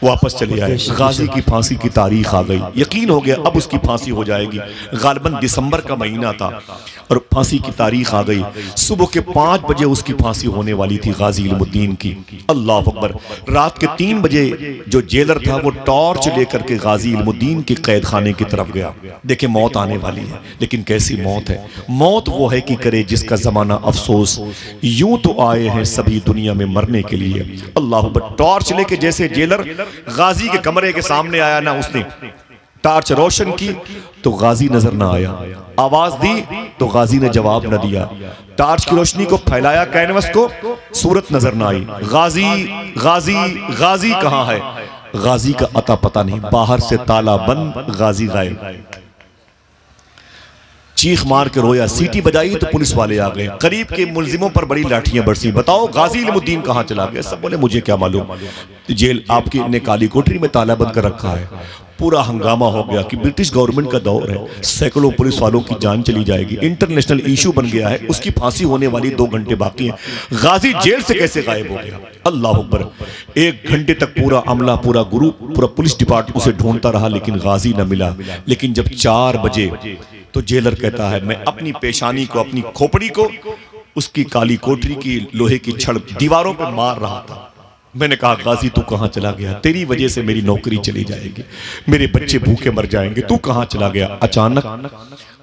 वापस चले आए। गाजी की फांसी की तारीख आ गई, यकीन हो गया अब उसकी फांसी हो जाएगी। गालिबन दिसंबर का महीना था और फांसी की तारीख आ गई। सुबह के 5 बजे उसकी फांसी होने वाली थी गाजी इल्मुद्दीन की। अल्लाह अकबर। रात के 3 बजे जो जेलर था वो टॉर्च लेकर के गाजी इल्मुद्दीन के कैद खाने की तरफ गया। देखे मौत आने वाली है, लेकिन कैसी मौत है? मौत वो है कि करे जिसका जमाना अफसोस, यूं तो आए हैं सभी दुनिया में मरने के लिए। अल्लाह अकबर। टॉर्च लेके जैसे जेलर गाजी के कमरे के सामने आया ना, उसने टार्च रोशन की तो गाजी नजर ना आया, आवाज दी तो गाजी ने जवाब न दिया, टार्च की रोशनी को फैलाया कैनवस को, सूरत नजर ना आई। गाजी गाजी गाजी कहां है? गाजी का अता पता नहीं, बाहर से ताला बंद, गाजी गायब। चीख मार के रोया, सीटी बजाई तो पुलिस वाले आ गए, करीब के मुल्जिमों पर बड़ी लाठियां बरसी। बताओ गाजी इल्मुद्दीन कहां चला गया? सब बोले मुझे क्या मालूम, जेल आपकी ने काली कोठरी में ताला बंद कर रखा है। पूरा हंगामा हो गया कि ब्रिटिश गवर्नमेंट का दौर है, सैकड़ों पुलिस वालों की जान चली जाएगी, इंटरनेशनल इशू बन गया है, उसकी फांसी होने वाली 2 घंटे बाकी हैं, गाजी जेल से कैसे गायब हो गया? अल्लाह अकबर। 1 घंटे तक पूरा अमला, पूरा ग्रुप, पूरा पुलिस डिपार्टमेंट उसे ढूंढता रहा, लेकिन गाजी न मिला। लेकिन जब 4 बजे तो जेलर कहता है मैं अपनी पेशानी को, अपनी खोपड़ी को उसकी काली कोठरी की लोहे की छड़ दीवारों पर मार रहा था। मैंने कहा गाजी तू कहां चला गया? तेरी वजह से मेरी नौकरी चली जाएगी, मेरे बच्चे भूखे मर जाएंगे, तू कहां चला गया? अचानक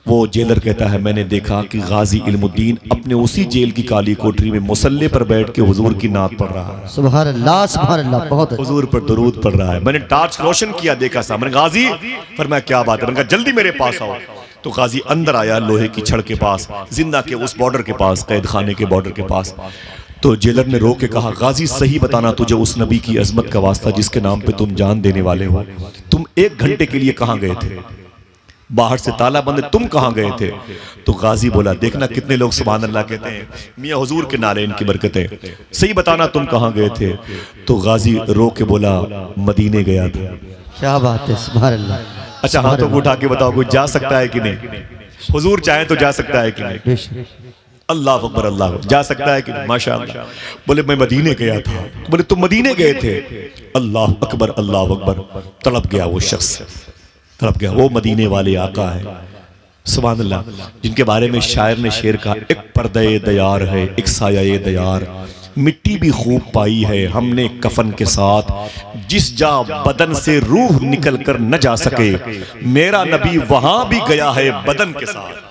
वो जेलर कहता है मैंने देखा कि गाजी इल्मुद्दीन अपने उसी जेल की काली कोठरी में मुसल्ले पर बैठ के हुजूर की नात पढ़ रहा है। सुभान अल्लाह सुभान अल्लाह। बहुत हुजूर पर दुरूद पढ़ रहा है। मैंने टार्च रोशन किया, देखा सामने गाजी। फिर मैं क्या बात है? मैंने कहा जल्दी मेरे पास आओ। तो गाजी अंदर आया लोहे की छड़ के पास, जिंदा के उस बॉर्डर के पास, कैद खाने के बॉर्डर के पास। तो जेलर ने रो के कहा, गाजी सही बताना, तुझे उस नबी की अजमत का वास्ता जिसके नाम पे तुम जान देने वाले हो, तुम 1 घंटे के लिए कहां गए थे? बाहर से ताला बंद, तुम कहां गए थे? तो गाजी बोला, देखना कितने लोग सुभान अल्लाह कहते हैं, मियां हुजूर के नारे इनकी बरकतें, सही बताना तुम कहां गए थे? तो गाजी रो के बोला, मदीने गया था। क्या बात है, सुभान अल्लाह। अच्छा हाथों को उठा के बताओ, कोई जा सकता है कि नहीं? हुजूर चाहे तो जा सकता है कि नहीं? बेशक। अल्लाह अकबर, अल्लाह जा सकता है कि नहीं? माशाअल्लाह। बोले मैं मदीने गया था। बोले तुम मदीने गए थे? अल्लाह अकबर, अल्लाह अकबर। तड़प गया वो शख्स, तड़प गया। वो मदीने वाले आका है, सुभान अल्लाह, जिनके बारे में शायर ने शेर कहा, एक पर्दे दयार है, एक साया दयार, मिट्टी भी खूब पाई है हमने कफन के साथ, जिस जा बदन से रूह निकल कर न जा सके, मेरा नबी वहां भी गया है बदन के साथ।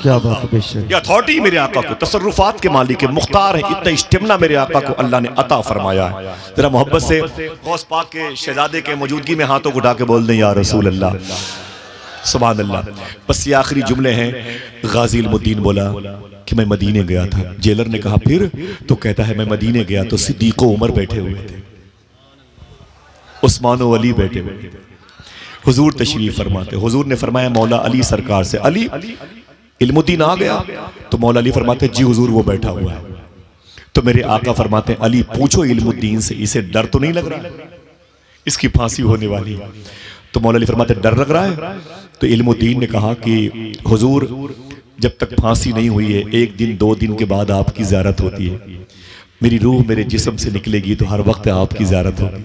क्या बात है, बेशक। ये अथॉरिटी मेरे आका को, तसर्रुफात के मालिक है, मुख्तार है, इतना इस्तिमना मेरे आका को अल्लाह ने अता फरमाया है। जरा मोहब्बत से गौस पाक के शहजादे के मौजूदगी में हाथों को उठा के बोल दें, या रसूल अल्लाह, सुभान अल्लाह। बस ये आखिरी जुमले हैं। गाजी इल्मुद्दीन बोला कि मैं मदीने गया था। जेलर ने कहा फिर? तो कहता है मैं मदीने गया तो सिद्दीक़ उमर बैठे हुए थे, उस्मान व अली बैठे हुए थे, हुजूर तशरीफ फरमाते। हुजूर ने फरमाया मौला अली सरकार से, अली इल्मुद्दीन आ गया? तो मौला अली फरमाते जी हुजूर वो बैठा हुआ है। तो मेरे आका फरमाते अली पूछो इल्मुद्दीन से, इसे डर तो नहीं लग रहा, इसकी फांसी होने वाली है? तो मौला अली फरमाते डर लग रहा है? तो इल्मुद्दीन ने कहा कि हुजूर जब तक फांसी नहीं हुई है, 1 दिन 2 दिन के बाद आपकी ज़ियारत होती है, मेरी रूह मेरे जिस्म से निकलेगी तो हर वक्त आपकी ज़ियारत होगी,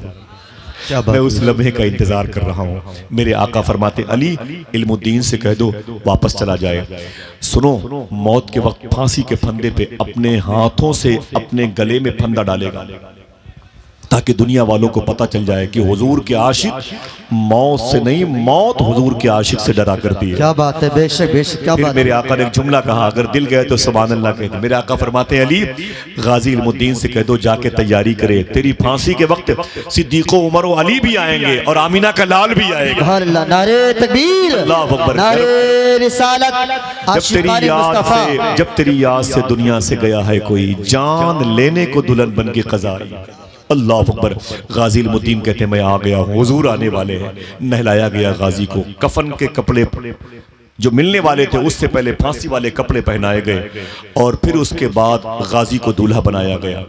मैं उस लम्हे का इंतजार कर रहा हूँ। मेरे आका फरमाते अली इल्मुद्दीन से कह दो वापस चला जाए। सुनो, मौत के वक्त फांसी के फंदे पे अपने हाथों से अपने गले में फंदा डालेगा, ताकि दुनिया वालों को पता चल जाए कि हुजूर के आशिक मौत से नहीं, मौत हुजूर के आशिक से डरा करती है। क्या बात है, बेशक बेशक। क्या फिर बात मेरे आका ने एक जुमला कहा, अगर दिल गए तो सुभान अल्लाह कहते। मेरे आका फरमाते अली गाजी इल्मुद्दीन से कह दो जाके तैयारी करे, तेरी फांसी के वक्त सिद्दीक़ उमर व अली भी आएंगे और आमीना का लाल भी आएगा। सुभान अल्लाह। नारे तकबीर, अल्लाह अकबर। नारे रिसालत। जब तेरी याद से दुनिया से गया है कोई, जान लेने को दुल्हन बन के कज़ा आई। अल्लाह अकबर। गाजी इल्मुद्दीन कहते हैं मैं आ गया हूँ, हुजूर आने वाले हैं। नहलाया गया गाजी को, कफन के कपड़े जो मिलने वाले थे उससे पहले फांसी वाले कपड़े पहनाए गए, और फिर उसके बाद गाजी को दूल्हा बनाया गया।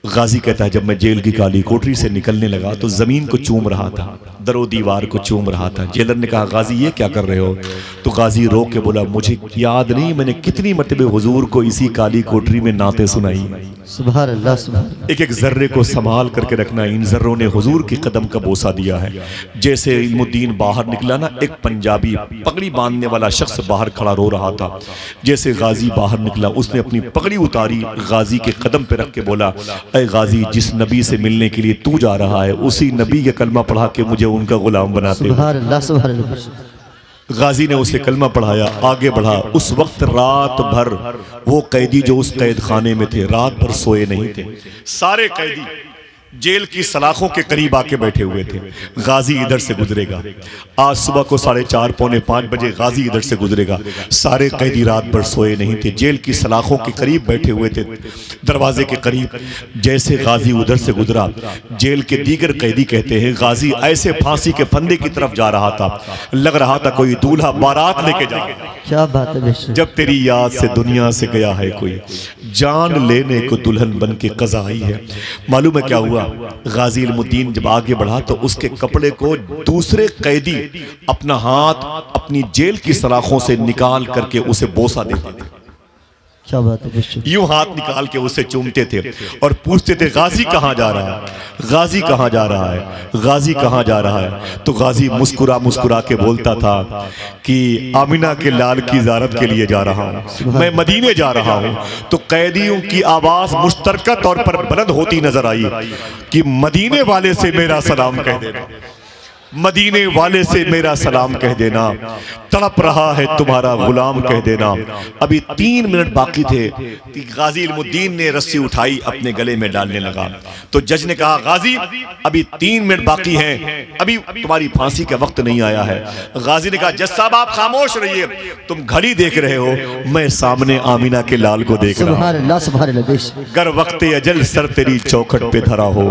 गाजी कहता है जब मैं जेल की काली कोठरी से निकलने लगा तो जमीन को चूम रहा था, दरो दीवार को चूम रहा था। जेलर ने कहा गाजी ये क्या कर रहे हो? तो गाजी रो के बोला मुझे याद नहीं मैंने कितनी मरतबे हुजूर को इसी काली कोठरी में नाते सुनाई। सुभान अल्लाह, सुभान अल्लाह। एक एक जर्रे को संभाल करके रखना, इन जर्रों ने हुजूर के कदम का बोसा दिया है। जैसे इल्मुद्दीन बाहर निकला ना, एक पंजाबी पगड़ी बांधने वाला शख्स बाहर खड़ा रो रहा था। जैसे गाजी बाहर निकला उसने अपनी पगड़ी उतारी, गाजी के कदम पे रख के बोला ऐ गाजी जिस नबी से मिलने के लिए तू जा रहा है उसी नबी के कलमा पढ़ा के मुझे उनका गुलाम बनाते। सुभान अल्लाह, सुभान अल्लाह। गाजी ने उसे कलमा पढ़ाया, आगे बढ़ा। उस वक्त रात भर वो कैदी जो उस कैद खाने में थे रात भर सोए नहीं थे। सारे कैदी जेल की सलाखों के करीब आके बैठे हुए थे। गाजी इधर से गुजरेगा, आज सुबह को 4:30 पौने 5 बजे गाजी इधर से गुजरेगा। सारे कैदी रात भर सोए नहीं थे, जेल की सलाखों के करीब बैठे हुए थे, दरवाजे के करीब। जैसे गाजी उधर से गुजरा, जेल के दीगर कैदी कहते हैं गाजी ऐसे फांसी के फंदे की तरफ जा रहा था, लग रहा था कोई दूल्हा बारात लेके जा। क्या बात है, बेशक। जब तेरी याद से दुनिया से गया है कोई, जान लेने को दुल्हन बन के कज़ा आई है। मालूम है क्या हुआ? गाजी इल्मुद्दीन जब आगे बढ़ा तो उसके कपड़े को दूसरे कैदी अपना हाथ अपनी जेल की सलाखों से निकाल करके उसे बोसा देते थे। क्या बात है, बेशक। यूं हाथ निकाल के उसे चूमते थे और पूछते थे गाजी कहाँ जा रहा है, गाजी कहाँ जा रहा है, गाजी कहाँ जा रहा है। तो गाजी मुस्कुरा मुस्कुरा के बोलता था कि आमिना के लाल की ज़ियारत के लिए जा रहा हूँ, मैं मदीने जा रहा हूँ। तो कैदियों की आवाज मुश्तरका तौर पर बुलंद होती नजर आई कि मदीने वाले से मेरा सलाम कह देना। मदीने वाले से मेरा सलाम कह देना, तड़प रहा है तुम्हारा गुलाम कह देना। अभी 3 मिनट बाकी थे कि गाजी इल्मुद्दीन ने रस्सी उठाई, अपने गले में डालने लगा। तो जज ने कहा, गाजी अभी 3 मिनट बाकी हैं, अभी तुम्हारी फांसी का वक्त नहीं आया है। गाजी ने कहा, जज साहब आप खामोश रहिए, तुम घड़ी देख रहे हो, मैं सामने आमिना के लाल को देख रहा हूं। सुभान अल्लाह, सुभान अल्लाह। गर वक्त अजल सर तेरी चौखट पे धरा हो,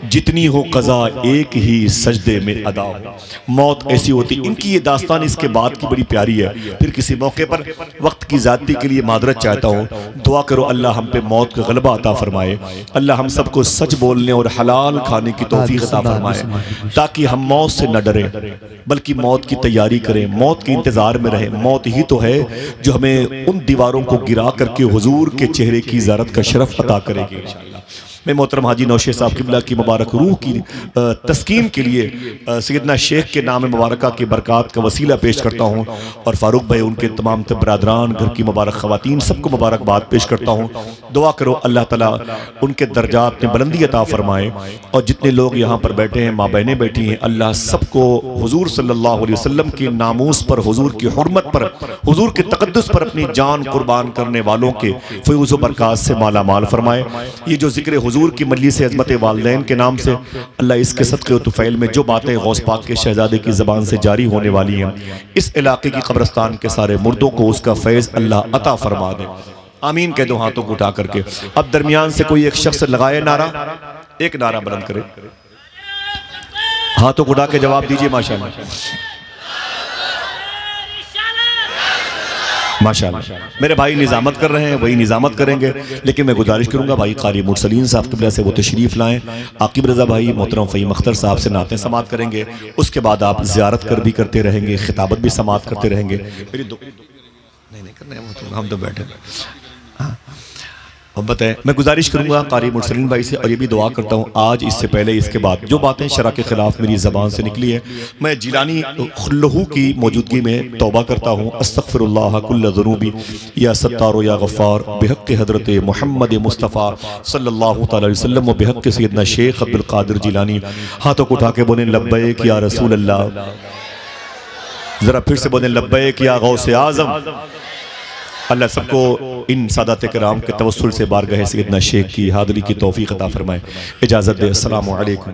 जितनी हो कज़ा एक ही सजदे में अदा हो। मौत ऐसी होती, इनकी ये दास्तान इसके बाद की बड़ी प्यारी है। फिर किसी मौके पर वक्त की ज़्यादती के लिए मादरत चाहता हूँ, दुआ करो अल्लाह हम पे मौत का गलबा अता फरमाए, अल्लाह हम सबको सच बोलने और हलाल खाने की तौफीक अता फरमाए, ताकि हम मौत से न डरें बल्कि मौत की तैयारी करें, मौत के इंतज़ार में रहें। मौत ही तो है जो हमें उन दीवारों को गिरा करके हुजूर के चेहरे की ज़ियारत का शरफ अता करेगी इंशाअल्लाह। मैं मोहतरम हाजी नौशे साहब किबला की मुबारक रूह की तस्कीन के लिए सैयदना शेख के नाम मुबारक की बरक़ात का वसीला पेश करता हूँ, और फ़ारूक भाई उनके तमाम बरादरान, घर की मुबारक ख़वातीन, सबको मुबारकबाद पेश करता हूँ। दुआ करो अल्लाह ताला उनके दर्जात में बुलंदी अता फ़रमाए, और जितने लोग यहाँ पर बैठे हैं, माँ बहनें बैठी हैं, अल्लाह सबको हुजूर सल्लल्लाहु अलैहि वसल्लम के नामूस पर, हुजूर की हुर्मत पर, हुजूर के तक़द्दुस पर अपनी जान कुर्बान करने वालों के फ़ैज़ व बरक़ात से माला माल फरमाए। ये जो ज़िक्र हुजूर की मजलिस अज़मत वालिदैन के नाम से, अल्लाह इसके सदक़े व तुफ़ैल में जो बातें गौस पाक के शहज़ादे की ज़बान से जारी होने वाली हैं, इस इलाके की कब्रिस्तान के सारे मुर्दों को उसका फैज़ अल्लाह अता फरमा दे। आमीन कह दो हाथों को उठा करके। अब दरमियान से कोई एक शख्स लगाए नारा, एक नारा बुलंद करे, हाथों को उठा के जवाब दीजिए। माशाअल्लाह माशाअल्लाह। मेरे भाई निज़ामत कर रहे हैं, वही निज़ामत करेंगे, लेकिन मैं गुजारिश करूंगा भाई कारी मुरसलीन साहब क़िबला से वो तशरीफ़ लाएं। आकिब रज़ा भाई मोहतरम फ़हीम अख्तर साहब से नाते समात करेंगे, उसके बाद आप ज़ियारत कर भी करते रहेंगे, खिताबत भी समात करते रहेंगे। मेरी नहीं करना, हम तो बैठे। मोहब्बत है, मैं गुजारिश करूंगा कारी मुरसलीन भाई से, और ये भी दुआ करता हूँ आज इससे पहले इसके बाद जो बातें शरा के खिलाफ मेरी ज़बान से निकली है, मैं जिलानी खुल्लहू की मौजूदगी में तौबा करता हूँ। अस्तग़फिरुल्लाह कुल्ल ज़ुनूबी या सत्तारो या गफ़्फ़ार बिहक़्क़ि हज़रत मोहम्मद मुस्तफ़ा सल्लल्लाहु तआला अलैहि वसल्लम व बिहक़्क़ि सैयदना शेख अब्दुल क़ादिर जिलानी। हाथों को उठा के बोलें लब्बैक या रसूल अल्लाह, ज़रा फिर से बोलें लब्बैक या गौसे आज़म। अल्लाह सबको इन सादात किराम के तवस्सुल से बारगाह सैयदना शेख की हाज़िरी की तौफ़ीक़ अता फ़रमाए। इजाज़त दे। अस्सलामु अलैकुम।